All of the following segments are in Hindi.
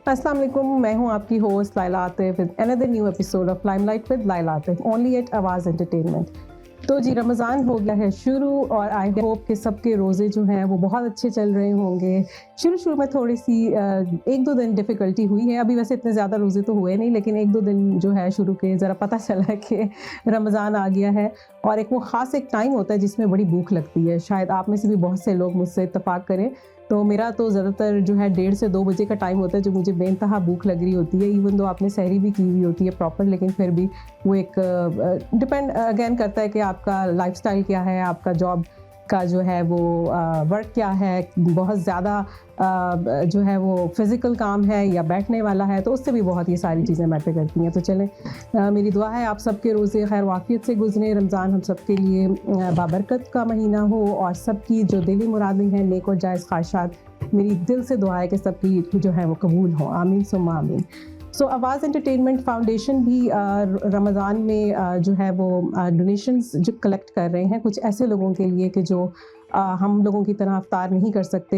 अस्सलाम वालेकुम, मैं हूं आपकी host Laila Atif with another new episode of limelight with Laila Atif only at Awaz entertainment. तो जी रमज़ान हो गया है शुरू और आई होप कि सबके रोज़े जो हैं वो बहुत अच्छे चल रहे होंगे। शुरू में थोड़ी सी 1-2 दिन डिफ़िकल्टी हुई है, अभी वैसे इतने ज़्यादा रोज़े तो हुए नहीं, लेकिन 1-2 दिन जो है शुरू के ज़रा पता चला कि रमज़ान आ गया है और एक वो ख़ास एक टाइम होता है जिसमें बड़ी भूख लगती है। शायद आप में से भी बहुत से लोग मुझसे इत्तेफ़ाक करें, तो मेरा तो ज़्यादातर जो है 1:30 से 2 बजे का टाइम होता है जो मुझे बेइंतहा भूख लग रही होती है। इवन दो आपने सहरी भी की हुई होती है प्रॉपर, लेकिन फिर भी वो एक डिपेंड अगेन करता है कि आपका लाइफ़स्टाइल क्या है, आपका जॉब का जो है वो वर्क क्या है, बहुत ज़्यादा जो है वो फिज़िकल काम है या बैठने वाला है, तो उससे भी बहुत ये सारी चीज़ें मैटर करती हैं। तो चलें, मेरी दुआ है आप सबके रोज़े खैर वाफ़ियत से गुज़रें, रमज़ान हम सब के लिए बाबरकत का महीना हो और सबकी जो दिली मुरादें हैं, नेक और जायज़ ख्वाहिशात, मेरी दिल से दुआ है कि सबकी जो है वो कबूल हो। आमीन सुम्मा आमीन। सो आवाज़ एंटरटेनमेंट फाउंडेशन भी रमज़ान में जो है वो डोनेशंस जो कलेक्ट कर रहे हैं कुछ ऐसे लोगों के लिए कि जो हम लोगों की तरह अफ्तार नहीं कर सकते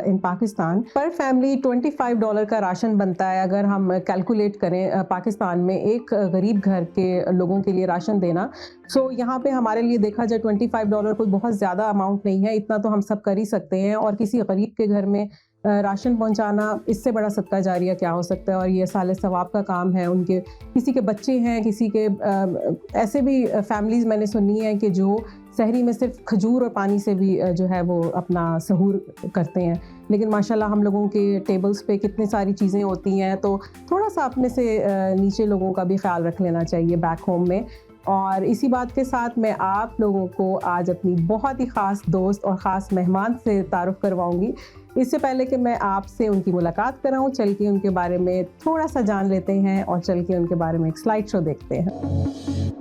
इन पाकिस्तान। पर फैमिली $25 का राशन बनता है अगर हम कैलकुलेट करें पाकिस्तान में एक गरीब घर के लोगों के लिए राशन देना। सो यहाँ पे हमारे लिए देखा जाए $25 कोई बहुत ज़्यादा अमाउंट नहीं है, इतना तो हम सब कर ही सकते हैं और किसी गरीब के घर में राशन पहुंचाना इससे बड़ा सदका जारिया क्या हो सकता है। और ये साले सवाब का काम है। उनके किसी के बच्चे हैं, किसी के ऐसे भी फैमिलीज़ मैंने सुनी है कि जो सहरी में सिर्फ खजूर और पानी से भी जो है वो अपना सहूर करते हैं, लेकिन माशाल्लाह हम लोगों के टेबल्स पे कितनी सारी चीज़ें होती हैं, तो थोड़ा सा अपने से नीचे लोगों का भी ख्याल रख लेना चाहिए बैक होम में। और इसी बात के साथ मैं आप लोगों को आज अपनी बहुत ही ख़ास दोस्त और ख़ास मेहमान से तारुफ़ करवाऊंगी। इससे पहले कि मैं आपसे उनकी मुलाकात कराऊं, चल के उनके बारे में थोड़ा सा जान लेते हैं और चल के उनके बारे में एक स्लाइड शो देखते हैं।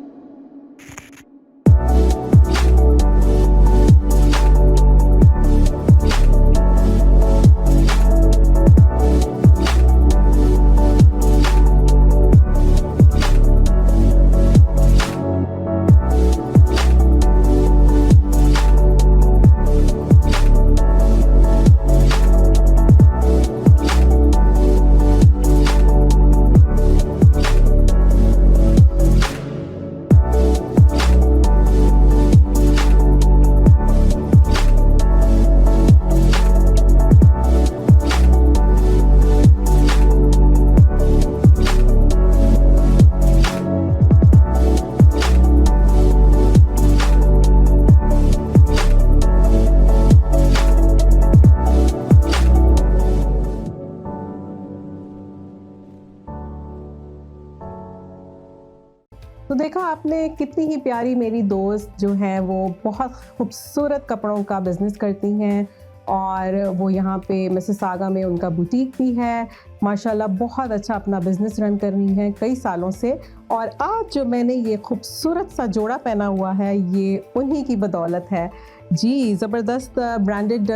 तो देखा आपने कितनी ही प्यारी मेरी दोस्त जो है वो बहुत खूबसूरत कपड़ों का बिज़नेस करती हैं और वो यहाँ पे मिसिसागा में उनका बुटीक भी है। माशाल्लाह बहुत अच्छा अपना बिज़नेस रन कर रही हैं कई सालों से। और आज जो मैंने ये खूबसूरत सा जोड़ा पहना हुआ है ये उन्हीं की बदौलत है जी। ज़बरदस्त ब्रांडेड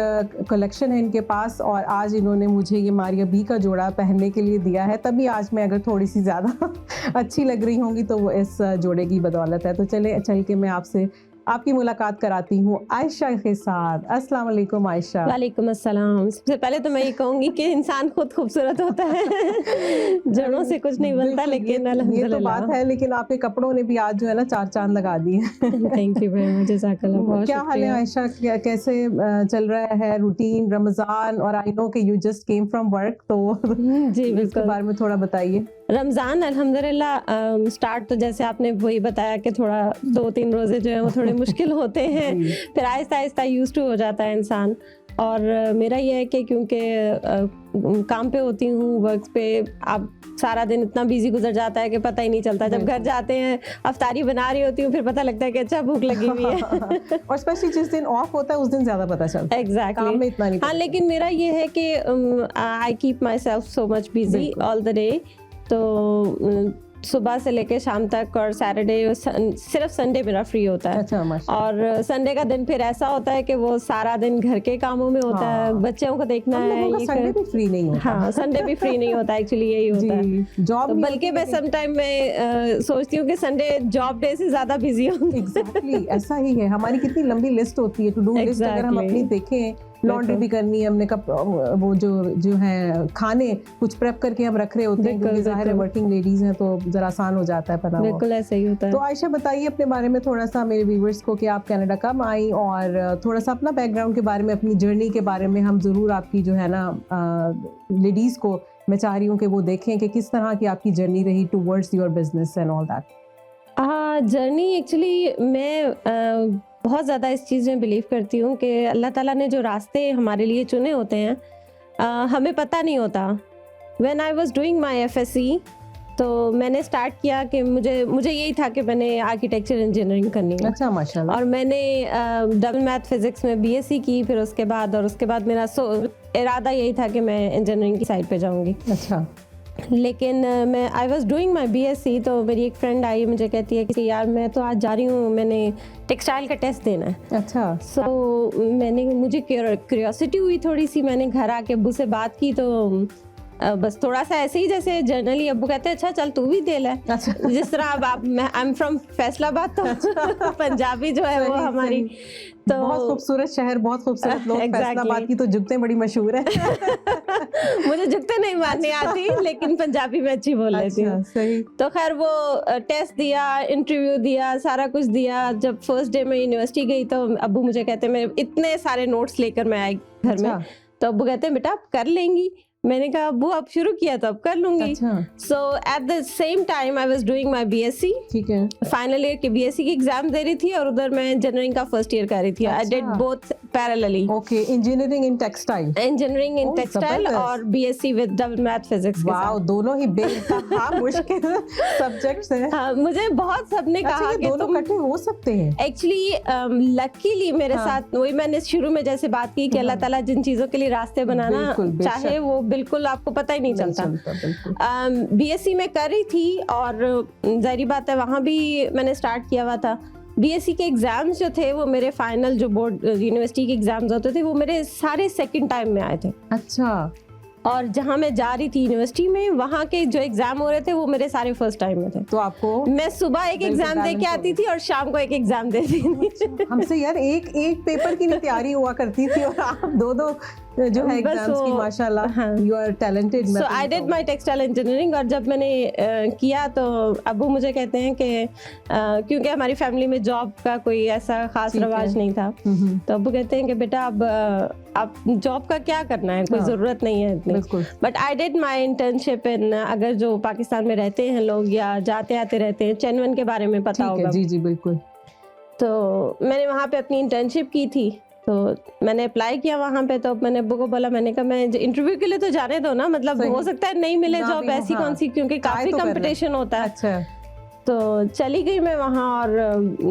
कलेक्शन है इनके पास और आज इन्होंने मुझे ये मारिया बी का जोड़ा पहनने के लिए दिया है, तभी आज मैं अगर थोड़ी सी ज़्यादा अच्छी लग रही होंगी तो वो इस जोड़े की बदौलत है। तो चल के मैं आपसे आपकी मुलाकात कराती हूँ आयशा के साथ। अस्सलाम वालेकुम आयशा। वालेकुम अस्सलाम। सबसे पहले तो मैं ये कहूँगी कि इंसान खुद खूबसूरत होता है जड़ों से कुछ नहीं बनता, लेकिन ये तो बात है, लेकिन आपके कपड़ों ने भी आज जो है ना 4 चांद लगा दिए। थैंक यू वेरी मच, जज़ाकल्लाह। बहुत क्या हाल है आयशा, कैसे चल रहा है रूटीन रमज़ान? और आई नो कि you just came from work, तो जी इसके बारे में थोड़ा बताइए। रमज़ान अल्हम्दुलिल्लाह स्टार्ट तो जैसे आपने वही बताया कि थोड़ा 2-3 रोज़े जो हैं वो थोड़े मुश्किल होते हैं, फिर आहिस्ता आहिस्ता यूज़ टू हो जाता है इंसान। और मेरा ये है कि क्योंकि काम पे होती हूँ, वर्क पे, आप सारा दिन इतना बिजी गुजर जाता है कि पता ही नहीं चलता। जब घर जाते हैं अफ्तारी बना रही होती हूँ, फिर पता लगता है कि अच्छा भूख लगी हुई है। और स्पेशली जिस दिन ऑफ होता है उस दिन ज़्यादा पता चलता है। एग्जैक्टली, काम में इतना नहीं। हाँ, लेकिन मेरा ये है कि I keep my self so much busy all the day. तो सुबह से लेके शाम तक, और सैटरडे सिर्फ संडे मेरा फ्री होता है। अच्छा, और संडे का दिन फिर ऐसा होता है कि वो सारा दिन घर के कामों में होता है, बच्चों को देखना है। ये संडे भी फ्री नहीं होता। हाँ, संडे भी फ्री नहीं होता, एक्चुअली यही होता है जॉब। तो बल्कि मैं सम टाइम में सोचती हूँ कि संडे जॉब डे से ज्यादा बिजी हूँ। एग्जैक्टली ऐसा ही है। हमारी कितनी लंबी लिस्ट होती है, टू डू लिस्ट अगर हम अपनी देखें लॉन्ड्री भी करनी है हमने, वो जो है खाने कुछ प्रेप करके हम रख रहे होते हैं, क्योंकि जाहिर है वर्किंग लेडीज हैं तो जरा आसान हो जाता है बनाना। बिल्कुल ऐसा ही होता है। तो आयशा बताइए अपने बारे में थोड़ा सा मेरे व्यूअर्स को कि आप कनाडा कब आई, और थोड़ा सा अपना बैकग्राउंड के बारे में, अपनी जर्नी के बारे में। हम ज़रूर आपकी जो है ना लेडीज़ को मैं चाह रही हूँ कि वो देखें कि किस तरह की आपकी जर्नी रही towards your business and all that. Journey actually मैं बहुत ज़्यादा इस चीज़ में बिलीव करती हूँ कि अल्लाह ताला ने जो रास्ते हमारे लिए चुने होते हैं हमें पता नहीं होता। When I was doing my FSc तो मैंने स्टार्ट किया कि मुझे यही था कि मैंने आर्किटेक्चर इंजीनियरिंग करनी है। अच्छा, माशाल्लाह। और मैंने डबल मैथ फिजिक्स में बीएससी की, फिर उसके बाद मेरा इरादा यही था कि मैं इंजीनियरिंग की साइड पे जाऊंगी। अच्छा। लेकिन मैं I was doing my BSc, तो मेरी एक फ्रेंड आई, मुझे कहती है कि यार मैं तो आज जा रही हूँ, मैंने टेक्सटाइल का टेस्ट देना है। अच्छा। मुझे क्यूरियोसिटी हुई थोड़ी सी, मैंने घर आके अब्बू से बात की तो बस थोड़ा सा ऐसे ही जैसे जनरली अब्बू कहते हैं अच्छा चल तू भी दे ले। अच्छा। जिस तरह अब आई एम फ्रॉम फैसलाबाद, तो पंजाबी जो है वो हमारी तो बहुत खूबसूरत शहर, बहुत खूबसूरत लोग। फैसलाबाद की तो जुगतें बड़ी मशहूर है। मुझे जुगतें नहीं मारनी आती, लेकिन पंजाबी में अच्छी बोल लेती हूँ। सही। तो खैर वो टेस्ट दिया, इंटरव्यू दिया, सारा कुछ दिया। जब फर्स्ट डे में यूनिवर्सिटी गई तो अब्बू मुझे कहते, मैं इतने सारे नोट्स लेकर मैं आई घर में, तो अब्बू कहते हैं बेटा आप कर लेंगी। मैंने कहा अब्बू अब शुरू किया तो अब कर लूंगी। So at the same time I was doing my BSc. ठीक है। फाइनल ईयर की बीएससी की एग्जाम दे रही थी और उधर मैं इंजीनियरिंग का फर्स्ट ईयर कर रही थी। I did both parallelly. Okay, engineering in textile और BSc with double math physics. Wow, दोनों ही बेइंतहा मुश्किल सब्जेक्ट्स हैं। हाँ, मुझे बहुत सबने कहा कि दोनों इकट्ठे हो सकते हैं। एक्चुअली लकीली मेरे साथ वही मैंने शुरू में जैसे बात की कि अल्लाह ताला जिन चीजों के लिए रास्ते बनाना चाहे वो बिल्कुल आपको पता ही नहीं चलता। बीएससी में कर रही थी और जाहिर बात है वहाँ भी मैंने स्टार्ट किया हुआ था। बीएससी के एग्जाम्स जो थे वो मेरे फाइनल जो बोर्ड यूनिवर्सिटी के एग्जाम्स होते थे वो मेरे सारे सेकंड टाइम में आए थे। अच्छा। और जहाँ मैं जा रही थी यूनिवर्सिटी में, वहाँ के जो एग्जाम हो रहे थे वो मेरे सारे फर्स्ट टाइम में थे। तो आपको मैं सुबह एक एग्जाम दे के आती थी और शाम को एक एग्जाम देती थी। हमसे यार एक पेपर की नहीं तैयारी हुआ करती थी और आप दो जो है एग्जाम्स की, माशाल्लाह you are talented. So I did my textile engineering. और जब मैंने किया तो अब्बू मुझे कहते हैं कि क्योंकि हमारी फैमिली में जॉब का कोई ऐसा खास रवाज नहीं था, तो अब्बू कहते हैं कि बेटा अब जॉब का क्या करना है, कोई जरूरत नहीं है इतनी। But I did my internship in, अगर जो पाकिस्तान में रहते हैं लोग या जाते आते रहते हैं, चैनवन के बारे में पता होगा। जी जी बिल्कुल। तो मैंने वहाँ पे अपनी इंटर्नशिप की थी, तो मैंने अप्लाई किया वहाँ पे। तो मैंने अब्बू को बोला, मैंने कहा मैं इंटरव्यू के लिए तो जाने दो ना, मतलब हो सकता है नहीं मिले जॉब, ऐसी कौन सी, क्योंकि काफी कंपटीशन होता है। अच्छा। तो चली गई मैं वहाँ और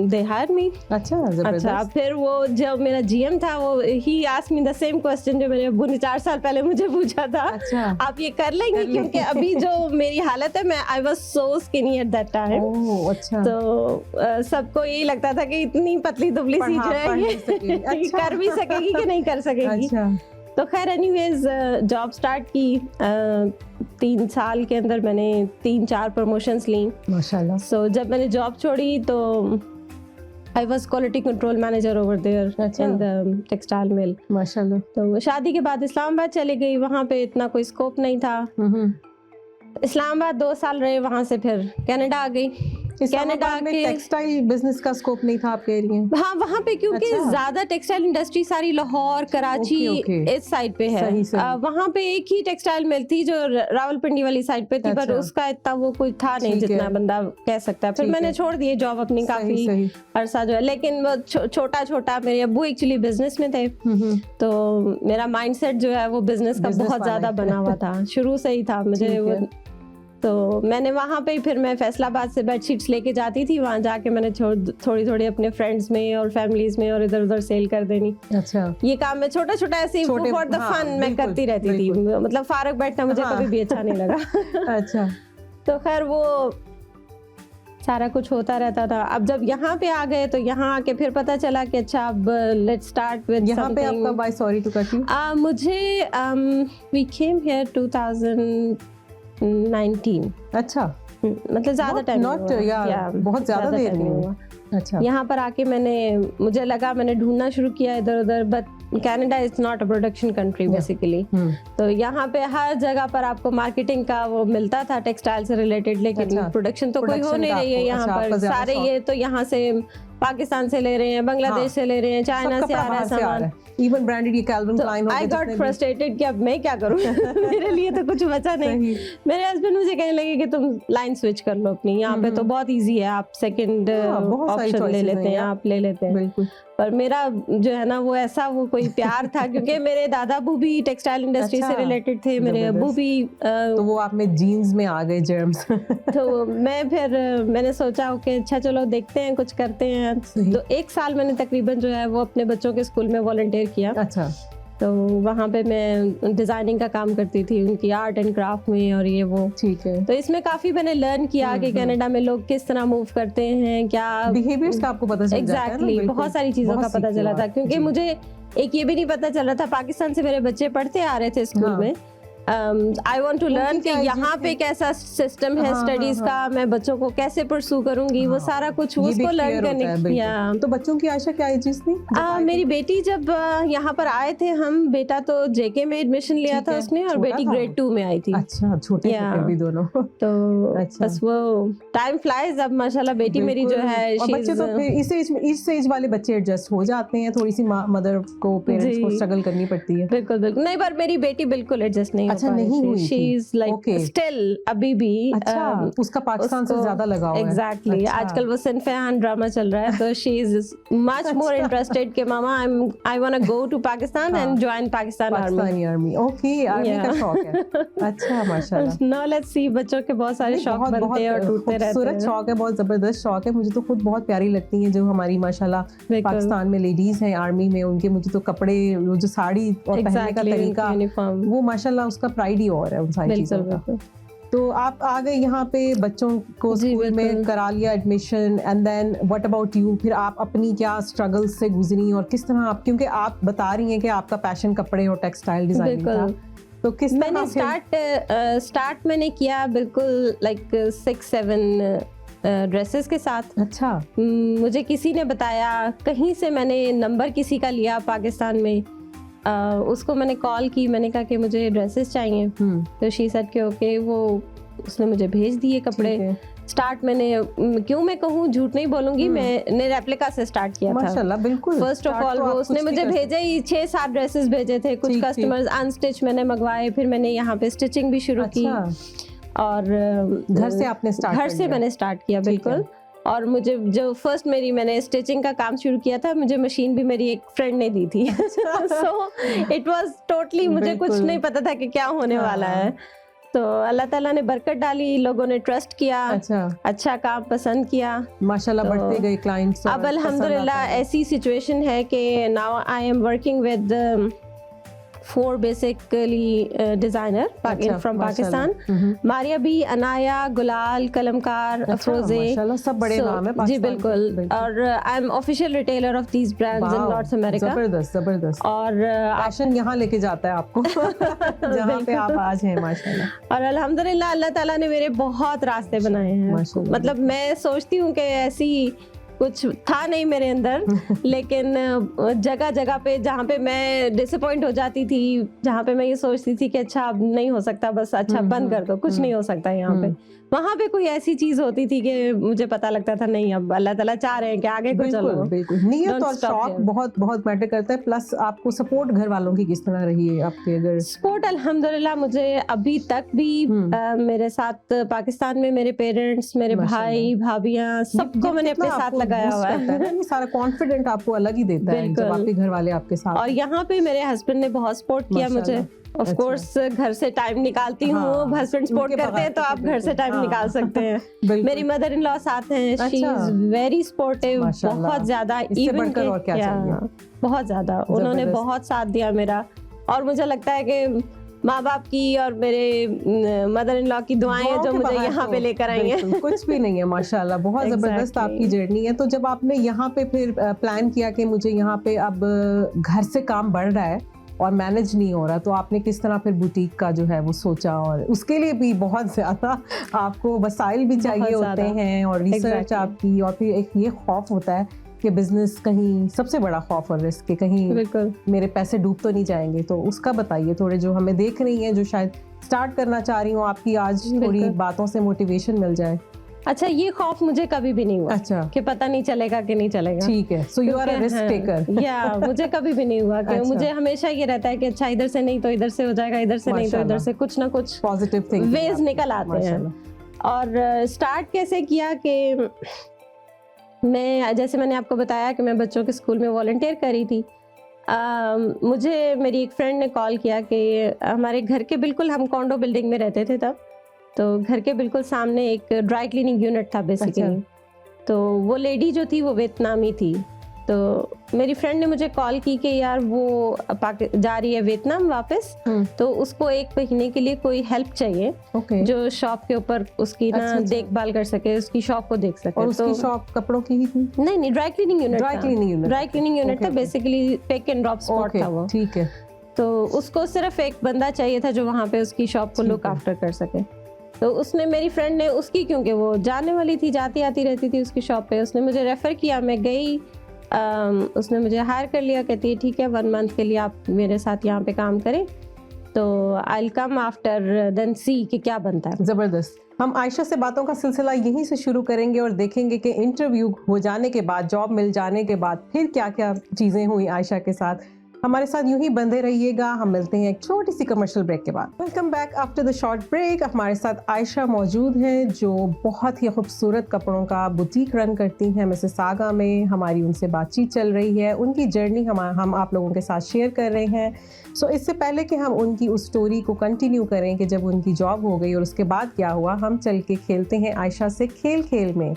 दे हायर मी। अच्छा। फिर वो जब मेरा जीएम था वो he asked me the same question जो मेरे अब्बू ने 4 साल पहले मुझे पूछा था। अच्छा। आप ये कर लेंगी? क्योंकि अभी जो मेरी हालत है, मैं I was so skinny at that time. अच्छा। तो सबको यही लगता था कि इतनी पतली दुबली सी जो है कर भी सकेगी कि नहीं कर सकेगी। अच्छा। तो खैर एनीवेज जॉब स्टार्ट की। 3 साल के अंदर मैंने 3-4 प्रमोशंस ली माशाल्लाह। सो जब मैंने जॉब छोड़ी तो I was quality control manager over there in the textile mill माशाल्लाह। तो शादी के बाद इस्लामाबाद चली गई, वहाँ पे इतना कोई स्कोप नहीं था। इस्लामाबाद 2 साल रहे, वहाँ से फिर कनाडा आ गई। कनाडा में टेक्सटाइल बिजनेस का स्कोप नहीं था आपके एरिया? हाँ, वहाँ पे क्योंकि ज्यादा टेक्सटाइल इंडस्ट्री सारी लाहौर, कराची इस साइड पे है। वहाँ पे एक ही टेक्सटाइल मिल थी जो रावलपिंडी वाली साइड पे थी, पर उसका इतना वो कोई था नहीं जितना बंदा कह सकता है। फिर मैंने छोड़ दिए जॉब अपनी काफी अरसा जो है, लेकिन वो छोटा छोटा, मेरे अब्बू एक्चुअली बिजनेस में थे, तो मेरा माइंडसेट जो है वो बिजनेस का बहुत ज्यादा बना हुआ था, शुरू से ही था मुझे। तो मैंने वहाँ पे फिर मैं फैसलाबाद से बेडशीट्स लेके जाती थी, वहाँ जाके मैंने थोड़ी थोड़ी अपने फ्रेंड्स में और फैमिलीज में और इधर उधर सेल कर देनी। अच्छा। ये काम मैं छोटा छोटा ऐसे फॉर द फन मैं करती रहती थी, मतलब फारग बैठना मुझे कभी भी अच्छा नहीं लगा। अच्छा। तो खैर वो सारा कुछ होता रहता था। अब जब यहाँ पे आ गए तो यहाँ आके फिर पता चला कि अच्छा अब लेट्स स्टार्ट विद यहाँ पे आपका by sorry to cut you मुझे वी केम हियर 2019। अच्छा। मतलब ज्यादा टाइम नॉट यार बहुत ज्यादा देर नहीं हुआ। अच्छा। यहाँ पर आके मुझे लगा, मैंने ढूंढना शुरू किया इधर उधर, but Canada is not a production country basically, तो यहाँ पे हर जगह पर आपको मार्केटिंग का वो मिलता था टेक्सटाइल से रिलेटेड, लेकिन प्रोडक्शन तो कोई हो नहीं रही है यहाँ पर। सारे ये तो यहाँ से पाकिस्तान से ले रहे हैं, बांग्लादेश से ले रहे हैं, चाइना से आ रहा है सामान, इवन ब्रांडेड ये कैल्विन क्लाइन हो गए। आई गॉट फ्रस्ट्रेटेड कि अब मैं क्या करूँ मेरे लिए तो कुछ बचा नहीं। मेरे हस्बैंड मुझे कहने लगे कि तुम लाइन स्विच कर लो अपनी, यहाँ पे तो बहुत इजी है, आप सेकंड ऑप्शन ले लेते हैं, आप ले लेते हैं। बिल्कुल। पर मेरा जो है ना वो ऐसा वो कोई प्यार था क्योंकि मेरे दादा अबू भी टेक्सटाइल इंडस्ट्री से रिलेटेड थे, मेरे अबू भी तो वो आप में जीन्स में आ गए जर्म्स तो मैंने सोचा ओके अच्छा चलो देखते हैं कुछ करते हैं। तो 1 साल मैंने तकरीबन जो है वो अपने बच्चों के स्कूल में वॉलंटियर किया। अच्छा। तो वहाँ पे मैं डिजाइनिंग का काम करती थी उनकी आर्ट एंड क्राफ्ट में और ये वो। ठीक है। तो इसमें काफी मैंने लर्न किया कि कनाडा में लोग किस तरह मूव करते हैं, क्या बिहेवियर्स का आपको पता चल जाता है। एग्जैक्टली, बहुत सारी चीजों का पता चला था क्योंकि मुझे एक ये भी नहीं पता चल रहा था, पाकिस्तान से मेरे बच्चे पढ़ते आ रहे थे स्कूल में, आई वांट टू लर्न कि यहाँ पे कैसा सिस्टम है स्टडीज का, मैं बच्चों को कैसे परसू करूंगी, वो सारा कुछ उसको लर्न करने की। तो बच्चों की आयशा क्या एजेस थी? मेरी बेटी जब यहाँ पर आए थे हम, बेटा तो जेके में एडमिशन लिया था उसने और बेटी ग्रेड 2 में आई थी। अच्छा, छोटे भी दोनों। तो बस वो टाइम फ्लाइज। अब माशाल्लाह बेटी मेरी जो है बच्चे तो फिर इस एज वाले बच्चे एडजस्ट हो जाते हैं, थोड़ी सी मदर को पेरेंट्स को स्ट्रगल करनी पड़ती है। बिल्कुल बिल्कुल नहीं, पर मेरी बेटी बिल्कुल एडजस्ट नहीं। अच्छा, नहीं हुई शी इज लाइक स्टिल अभी भी। अच्छा, उसका पाकिस्तान से ज्यादा लगाव है। एग्जैक्टली। आजकल वो सिनफेहान ड्रामा चल रहा है तो she is much more interested कि मामा I want to go to Pakistan and join Pakistan army. Okay, army का शौक है। अच्छा, माशाल्लाह। नो लेट्स सी, बच्चों के बहुत सारे शौक बनते हैं और टूटते रहते हैं। खूबसूरत शौक है, बहुत जबरदस्त शौक है। मुझे तो खुद बहुत प्यारी लगती है जो हमारी माशाल्लाह पाकिस्तान में लेडीज हैं आर्मी में, उनके मुझे तो कपड़े, वो जो साड़ी और पहनने का तरीका, वो माशाल्लाह उसका प्राइड ही और है उन सारी चीजों का। तो आप आ गए यहाँ पे, बच्चों को स्कूल में करा लिया admission, and then what about you? फिर आप अपनी क्या स्ट्रगल से गुजरी और किस तरह आप, क्योंकि आप बता रही हैं कि आपका पैशन कपड़े और टेक्सटाइल डिजाइनिंग था, तो किस तरह मैंने स्टार्ट मैंने किया बिल्कुल लाइक 6-7 ड्रेसेस के साथ। अच्छा। मुझे किसी ने बताया, कहीं से मैंने नंबर किसी का लिया पाकिस्तान में, उसको मैंने कॉल की, मैंने कहा कि मुझे ड्रेसेस चाहिए। तो शी सेड कि ओके, वो उसने मुझे भेज दिए कपड़े। स्टार्ट मैंने, क्यों मैं कहूँ, झूठ नहीं बोलूंगी, मैंने रेप्लिका से स्टार्ट किया था। माशाल्लाह, बिल्कुल। फर्स्ट ऑफ ऑल वो उसने मुझे भेजे ही 6-7 ड्रेसेस भेजे थे, कुछ कस्टमर्स अनस्टिच मैंने मंगवाए, फिर मैंने यहाँ पे स्टिचिंग भी शुरू की और घर से आपने स्टार्ट? घर से मैंने स्टार्ट किया बिल्कुल। और मुझे जो फर्स्ट मैंने स्टिचिंग का काम शुरू किया था, मुझे मशीन भी मेरी एक फ्रेंड ने दी थी। सो इट वाज टोटली, मुझे कुछ नहीं पता था कि क्या होने वाला है। तो अल्लाह ताला ने बरकत डाली, लोगों ने ट्रस्ट किया, अच्छा काम पसंद किया, माशाल्लाह बढ़ते गए क्लाइंट्स। अब अल्हम्दुलिल्लाह ऐसी सिचुएशन है कि now I am working with 4 basically designer from Pakistan, Maria B, Anaya, Gulaal, Kalamkar, अफरोजे, माशाल्लाह सब बड़े नाम है पाकिस्तान। जी बिल्कुल। और I am official retailer of these brands in north America. जबरदस्त। और फैशन यहाँ लेके जाता है आपको जहाँ पे आप आज हैं माशाल्लाह। और अल्हम्दुलिल्लाह अल्लाह ताला ने मेरे बहुत रास्ते बनाए हैं। मतलब मैं सोचती हूँ कि ऐसी कुछ था नहीं मेरे अंदर, लेकिन जगह जगह पे जहाँ पे मैं डिसअपॉइंट हो जाती थी, जहाँ पे मैं ये सोचती थी कि अच्छा अब नहीं हो सकता, बस अच्छा बंद कर दो, कुछ नहीं हो सकता यहाँ पे, वहाँ पे कोई ऐसी चीज होती थी कि मुझे पता लगता था नहीं, अब अल्लाह ताला चाह रहे हैं कि आगे को चलो। बिल्कुल नियत और शौक बहुत बहुत मैटर करता है। प्लस आपको सपोर्ट घर वालों की किस तरह रही है आपके? अगर सपोर्ट अल्हम्दुलिल्लाह मुझे अभी तक भी मेरे साथ पाकिस्तान में मेरे पेरेंट्स, मेरे भाई भाभियाँ, सबको मैंने अपने साथ लगाया हुआ है। ये सारा कॉन्फिडेंट आपको अलग ही देता है जब आपके घर वाले आपके साथ। और यहाँ पे मेरे हस्बैंड ने बहुत सपोर्ट किया मुझे। ऑफ कोर्स घर से टाइम निकालती हूँ, हस्बैंड सपोर्ट करते हैं तो आप घर से टाइम निकाल सकते हैं। मेरी मदर इन लॉ साथ हैं, शी इज वेरी सपोर्टिव, बहुत ज्यादा, इवन बहुत ज्यादा उन्होंने बहुत साथ दिया मेरा। और मुझे लगता है कि माँ बाप की और मेरे मदर इन लॉ की दुआएं हैं जो मुझे यहाँ पे लेकर आई हैं। कुछ भी नहीं है माशाल्लाह, बहुत जबरदस्त आपकी जर्नी है। तो जब आपने यहाँ पे फिर प्लान किया कि मुझे यहाँ पे अब घर से काम बढ़ रहा है और मैनेज नहीं हो रहा, तो आपने किस तरह फिर बुटीक का जो है वो सोचा? और उसके लिए भी बहुत ज़्यादा आपको वसाइल भी चाहिए होते हैं और रिसर्च आपकी, और फिर एक ये खौफ होता है कि बिजनेस कहीं सबसे बड़ा खौफ और रिस्क कि कहीं बिल्कुल मेरे पैसे डूब तो नहीं जाएंगे, तो उसका बताइए थोड़े, जो हमें देख रही हैं, जो शायद स्टार्ट करना चाह रही हूँ, आपकी आज थोड़ी बिल्कुल। बातों से मोटिवेशन मिल जाए। अच्छा, ये खौफ मुझे कभी भी नहीं हुआ अच्छा, कि पता नहीं चलेगा कि नहीं चलेगा। ठीक है, so you are a risk taker. या मुझे कभी भी नहीं हुआ कि अच्छा। मुझे हमेशा ये रहता है कि अच्छा इधर से नहीं तो इधर से हो जाएगा, इधर से नहीं तो इधर माशाल्लाह। से, कुछ ना कुछ पॉजिटिव थिंकिंग वेज निकल आते हैं। और स्टार्ट कैसे किया कि मैं, जैसे मैंने आपको बताया कि मैं बच्चों के स्कूल में वॉलंटियर करी थी। मुझे मेरी एक फ्रेंड ने कॉल किया कि हमारे घर के बिल्कुल, हम कॉन्डो बिल्डिंग में रहते थे तब, तो घर के बिल्कुल सामने एक ड्राई क्लीनिंग यूनिट था बेसिकली। तो वो लेडी जो थी वो वियतनामी थी, तो मेरी फ्रेंड ने मुझे कॉल की कि यार वो जा रही है वियतनाम वापस, तो उसको 1 महीने के लिए कोई हेल्प चाहिए ओके, जो शॉप के ऊपर उसकी ना अच्छा। देखभाल कर सके, उसकी शॉप को देख सके। और उसकी शॉप कपड़ों की ही थी? नहीं, dry cleaning unit dry cleaning unit, dry cleaning unit था, okay. Basically pick and drop spot था वो। ठीक है, तो उसको सिर्फ एक बंदा चाहिए था जो वहाँ पे उसकी शॉप को ठीक लुक है। आफ्टर कर सके। तो उसने, मेरी फ्रेंड ने उसकी, क्योंकि वो जाने वाली थी, जाती आती रहती थी उसकी शॉप पे, उसने मुझे रेफर किया, मैं गई। उसने मुझे हायर कर लिया, कहती है ठीक है 1 मंथ के लिए आप मेरे साथ यहाँ पे काम करें, तो I will come after then see कि क्या बनता है। जबरदस्त। हम आयशा से बातों का सिलसिला यहीं से शुरू करेंगे और देखेंगे कि इंटरव्यू हो जाने के बाद, जॉब मिल जाने के बाद फिर क्या क्या चीजें हुई आयशा के साथ। हमारे साथ यूं ही बंधे रहिएगा, हम मिलते हैं एक छोटी सी कमर्शियल ब्रेक के बाद। Welcome back after the short break. हमारे साथ आयशा मौजूद हैं जो बहुत ही खूबसूरत कपड़ों का बुटीक रन करती हैं मिसिसागा में। हमारी उनसे बातचीत चल रही है, उनकी जर्नी हम आप लोगों के साथ शेयर कर रहे हैं। सो इससे पहले कि हम उनकी उस स्टोरी को कंटिन्यू करें कि जब उनकी जॉब हो गई और उसके बाद क्या हुआ, हम चल के खेलते हैं आयशा से खेल खेल में।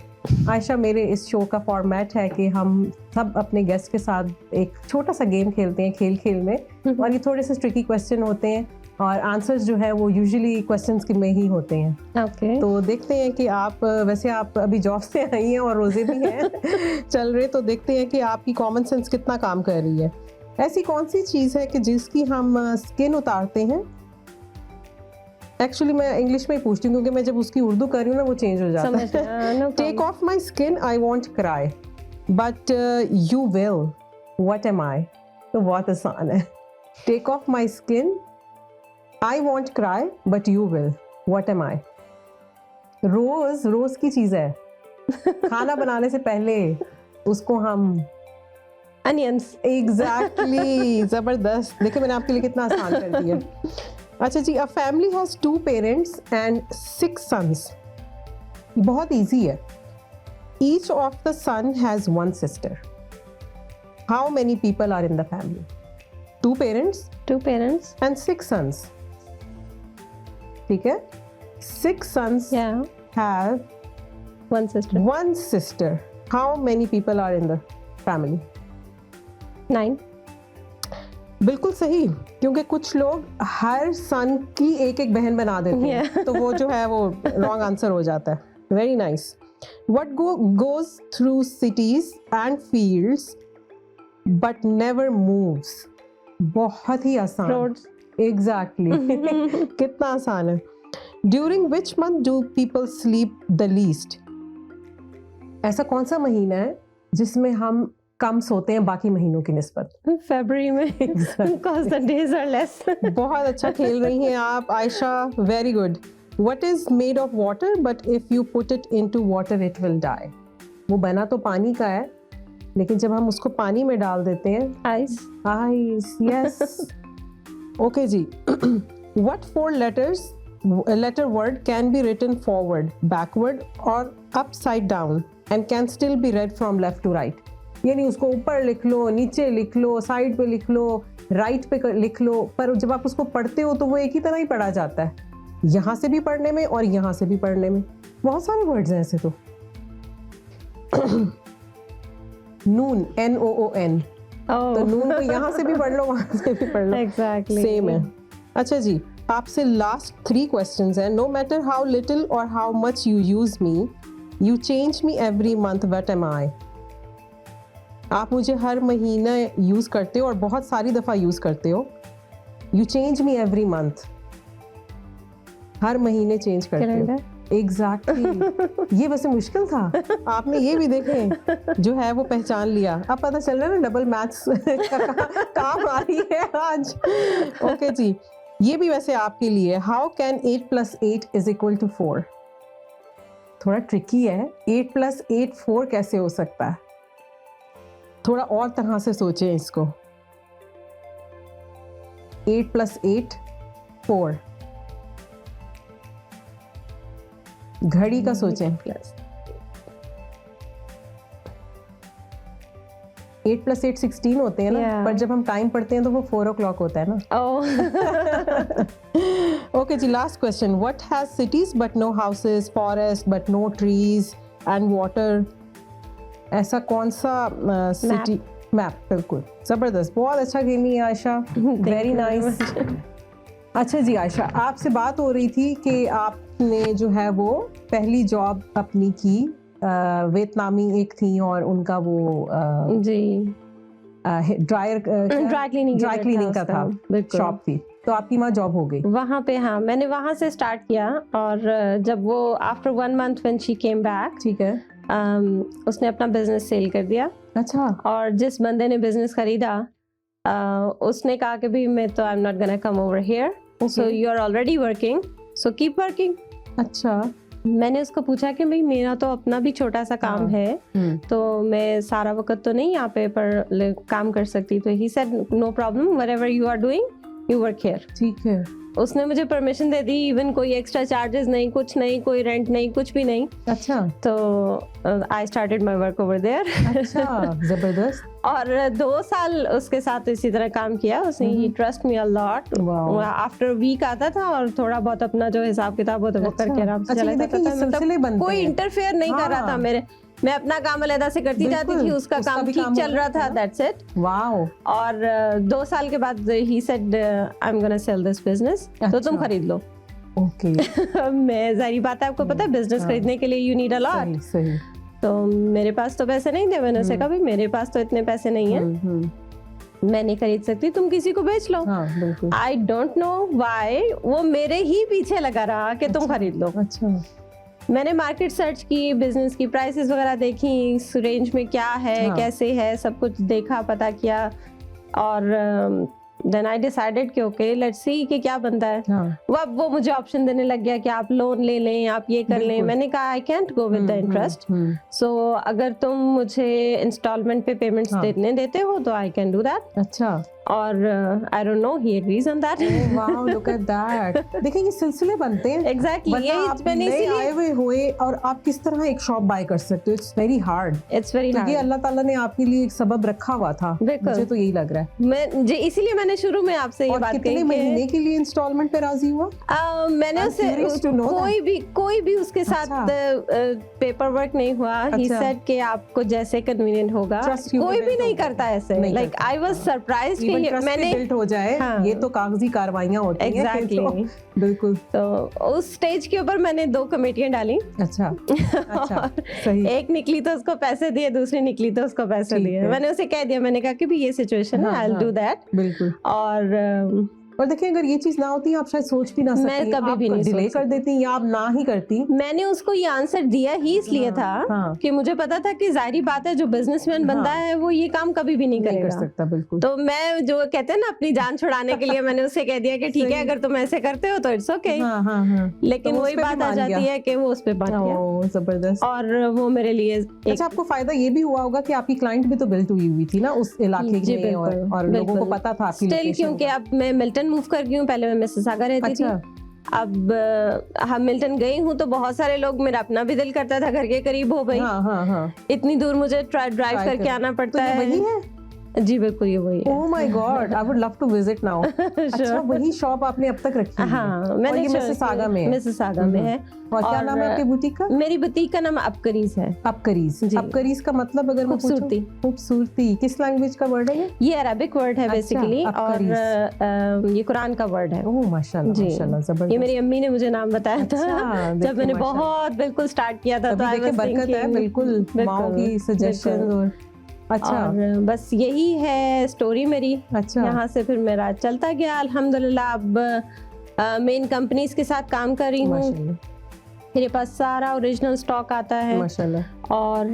आयशा, मेरे इस शो का फॉर्मेट है कि हम सब अपने गेस्ट के साथ एक छोटा सा गेम खेलते हैं खेल खेल में, और ये थोड़े से ट्रिकी क्वेश्चन होते हैं और आंसर्स जो है वो यूजुअली क्वेश्चंस के में ही होते हैं। ओके, तो देखते हैं कि आप, वैसे आप अभी जॉब से आई हैं और रोजे भी हैं चल रहे, तो देखते हैं कि आपकी कॉमन सेंस कितना काम कर रही है। ऐसी कौन सी चीज़ है कि जिसकी हम स्किन उतारते हैं? एक्चुअली मैं इंग्लिश में ही पूछती हूँ क्योंकि मैं जब उसकी उर्दू कर रही हूँ ना वो चेंज हो जाता है। Take off my skin, I won't cry but you will, what am I? तो बहुत आसान है। Take off my skin, I won't cry but you will, what am I? रोज, रोज की चीज है। खाना बनाने से पहले उसको हम, अनियंस। एग्जैक्टली, जबरदस्त। देखिए मैंने आपके लिए कितना आसान कर दिया। अच्छा जी, a family has 2 parents and 6 sons. बहुत इजी है। Each of the son has 1 sister. How many people are in the family? 2 parents and 6 sons. ठीक है, 6 sons have 1 sister. How many people are in the family? 9. बिल्कुल सही, क्योंकि कुछ लोग हर सन की एक एक बहन बना देते हैं, तो वो जो है वो रॉन्ग आंसर हो जाता है। Very nice. What goes through cities and fields but never moves? बहुत ही आसान। Roads. Exactly. कितना आसान है। During which month do people sleep the least? ऐसा कौन सा महीना है जिसमें हम कम सोते हैं बाकी महीनों की निस्बत? February में, because the days are less. बहुत अच्छा खेल रही हैं आप Ayesha, very good. What is made of water but if you put it into water it will die? वो बना तो पानी का है, लेकिन जब हम उसको पानी में डाल देते हैं, Ice. Ice, yes. ओके जी। What 4 letter word can be written forward, backward or upside down and can still be read from left to right? यानी उसको ऊपर लिख लो, नीचे लिख लो, साइड पे लिख लो, राइट पे लिख लो, पर जब आप उसको पढ़ते हो तो वो एक ही तरह ही पढ़ा जाता है, यहाँ से भी पढ़ने में और यहाँ से भी पढ़ने में। बहुत सारे वर्ड्स हैं ऐसे तो। नून, NOON, तो नून को यहाँ से भी पढ़ लो, वहाँ से भी पढ़ लो, Exactly. सेम है। अच्छा जी, आपसे लास्ट 3 क्वेश्चंस हैं। नो मैटर हाउ लिटिल और how much you use me, you change me every month, what am I? आप मुझे हर महीना यूज करते हो और बहुत सारी दफा यूज करते हो। You change me every month, हर महीने चेंज करते हो। एग्जैक्टली ये वैसे मुश्किल था, आपने ये भी देखे जो है वो पहचान लिया। अब पता चल रहा है ना डबल मैथ्स काम आ रही है आज। ओके जी, ये भी वैसे आपके लिए, हाउ कैन 8 + 8 = 4? थोड़ा ट्रिकी है, 8 + 8 4 कैसे हो सकता है? थोड़ा और तरह से सोचें इसको। 8 + 8 4, घड़ी का सोचें। 8 + 8 16 होते हैं ना, Yeah. पर जब हम टाइम पढ़ते हैं तो वो 4 o'clock होता है ना। ओके जी, last question, what has cities but no houses, forest but no trees and water? ऐसा कौन सा सिटी? मैप, बिल्कुल जबरदस्त, बहुत अच्छा खेली है आयशा, वेरी नाइस। अच्छा जी आयशा, आपसे बात हो रही थी कि आपने जो है वो पहली जॉब अपनी की, वियतनामी एक थी और उनका वो जी ड्राई क्लीनिंग का था, शॉप थी, तो आपकी वहाँ जॉब हो गई वहाँ पे। हाँ, मैंने वहाँ से स्टार्ट किया और जब वो after 1 month when she came back, ठीक है, उसने अपना बिजनेस सेल कर दिया। अच्छा, और जिस बंदे ने बिजनेस खरीदा उसने कहा कि भी मैं तो I am not gonna come over here, so you are already working, so keep working. अच्छा, मैंने उसको पूछा कि भाई मेरा तो अपना भी छोटा सा काम है, तो मैं सारा वक्त तो नहीं यहाँ पे पर काम कर सकती, तो he said no problem, whatever you are doing you work here. ठीक है, उसने मुझे परमिशन दे दी, इवन कोई एक्स्ट्रा चार्जेस नहीं, कुछ नहीं, कोई रेंट नहीं, कुछ भी नहीं। अच्छा, तो I started my work over there. अच्छा, जबरदस्त। और 2 साल उसके साथ इसी तरह काम किया उसने, he trust me a lot. After week आता था और थोड़ा बहुत अपना जो हिसाब किताब होता वो करके आराम से चला जाता था, मतलब कोई इंटरफेयर नहीं कर रहा था मेरे, मैं अपना काम अलग से करती जाती थी, उसका काम ठीक चल रहा था, दैट्स इट। वाओ। और 2 साल के बाद he said I am gonna sell this business, तो तुम खरीद लो। ओके। मैं जाहिर बात है, आपको पता है बिजनेस खरीदने के लिए यू नीड अ लॉट। सही। तो मेरे पास तो पैसे नहीं थे, मैंने उसे कहा भाई मेरे पास तो इतने पैसे नहीं है, मैं नहीं खरीद सकती, तुम किसी को बेच लो। आई डोंट नो व्हाई वो मेरे ही पीछे लगा रहा कि तुम खरीद लो। अच्छा, मैंने मार्केट सर्च की, बिजनेस की प्राइसेस वगैरह देखी, इस रेंज में क्या है, कैसे है, सब कुछ देखा, पता किया, और देन आई डिसाइडेड कि ओके लेट्स सी कि क्या बनता है। वो मुझे ऑप्शन देने लग गया कि आप लोन ले लें, आप ये कर लें। मैंने कहा I can't go with the interest, so अगर तुम मुझे इंस्टॉलमेंट पे पेमेंट्स देते हो तो आई कैन डू दैट। अच्छा, और I don't know he agrees on that. Wow, look at that. देखिए ये सिलसिले बनते हैं। एग्जैक्टली, आप नए आए हुए हुए और आप किस तरह एक शॉप बाय कर सकते हो, it's very hard, it's very hard. ये अल्लाह ताला ने आपके लिए एक सबब रखा हुआ था, मुझे तो यही लग रहा है। मैं इसीलिए मैंने शुरू में आपसे ये बात कही। कितने महीने के लिए इंस्टॉलमेंट पे राजी हुआ? मैंने उसे कोई भी उसके साथ पेपर वर्क नहीं हुआ। ही सेड कि आपको जैसे कन्वीनियंट होगा, कोई भी नहीं करता ऐसे। लाइक आई वाज सरप्राइज्ड कि मैंने बिल्ट हो जाए, ये तो कागजी कार्रवाइयां होती हैं। एग्जैक्टली, बिल्कुल। तो उस स्टेज के ऊपर मैंने 2 कमेटियां डाली। अच्छा, अच्छा, सही। एक निकली तो उसको पैसे दिए, दूसरी निकली तो उसको पैसे दिए। मैंने उसे कह दिया, मैंने कहा कि भी ये सिचुएशन है, आई विल डू दैट। बिल्कुल। और देखिए अगर ये चीज ना होती आप शायद सोच भी ना सकती, मैं कभी भी नहीं डिले कर देती या आप ना ही करती। मैंने उसको ये आंसर दिया ही इसलिए था कि मुझे पता था कि जाहिर बात है जो बिजनेसमैन बंदा है वो ये काम कभी भी नहीं करेगा, कर सकता। बिल्कुल। तो मैं जो कहते हैं ना अपनी जान छुड़ाने के लिए मैंने उसे कह दिया कि ठीक है अगर तुम ऐसे करते हो तो इट्स ओके। लेकिन वही बात आ जाती है कि वो उस पे मान गया। जबरदस्त। और वो मेरे लिए अच्छा, आपको फायदा ये भी हुआ होगा कि आपकी क्लाइंट भी तो बिल्ट हुई थी ना उस इलाके में, और लोगों को पता था आपकी लोकेशन। क्योंकि अब मैं मिल्टन मूव कर गई हूँ, पहले मैं मिसिसागा रहती थी। अब हम मिल्टन गई हूँ तो बहुत सारे लोग, मेरा अपना भी दिल करता था घर के करीब हो भाई। इतनी दूर मुझे ड्राइव करके आना पड़ता है। वही है? जी बिल्कुल, ये वही है। Oh my God, I would love to visit now. अच्छा, वही शॉप आपने अब तक रखी है? हाँ, मैंने मिसिसागा में है। मिसिसागा में है। और क्या नाम है आपकी बुटीक का? मेरी बुटीक का नाम अपकरीज है। अपकरीज। अपकरीज का मतलब अगर खूबसूरती। खूबसूरती किस लैंग्वेज का वर्ड है ये? ये अरबिक वर्ड है बेसिकली, और ये कुरान का वर्ड है। ओह माशाल्लाह, माशाल्लाह, जबरदस्त। ये मेरी अम्मी ने मुझे नाम बताया था जब मैंने बहुत बिल्कुल स्टार्ट किया था। तो बरकत है बिल्कुल माओ की सजेशन। और अच्छा, और बस यही है स्टोरी मेरी। अच्छा, यहाँ से फिर मेरा चलता गया अल्हम्दुलिल्लाह। अब मेन कंपनीज के साथ काम कर रही हूँ, मेरे पास सारा ओरिजिनल स्टॉक आता है माशाल्लाह। और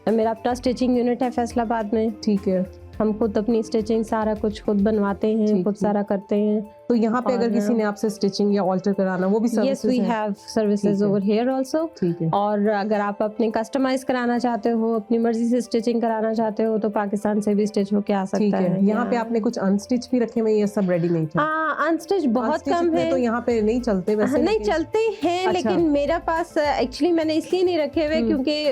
मेरा अपना स्टिचिंग यूनिट है फैसलाबाद में। ठीक है। हम खुद अपनी स्टिचिंग सारा कुछ खुद बनवाते हैं, ठीक, खुद ठीक। सारा करते हैं। तो यहाँ पे अगर और, किसी ने आपसे स्टिचिंग या ऑल्टर कराना, वो भी यस सर्विसेज वी हैं? हैव सर्विसेज ठीक है। Over here also. ठीक है। और अगर आप अपने कस्टमाइज कराना चाहते हो, अपनी मर्जी से स्टिचिंग कराना चाहते हो, तो पाकिस्तान से भी स्टिच होके आ ठीक सकता है। है। यहाँ पे आपने कुछ अनस्टिच भी रखे हुए, ये सब रेडीमेड है? अनस्टिच बहुत Unstitch कम इतने है। तो यहाँ पे नहीं चलते वैसे, नहीं लेकिन- चलते हैं, अच्छा। लेकिन मेरा पास एक्चुअली मैंने इसलिए नहीं रखे हुए क्योंकि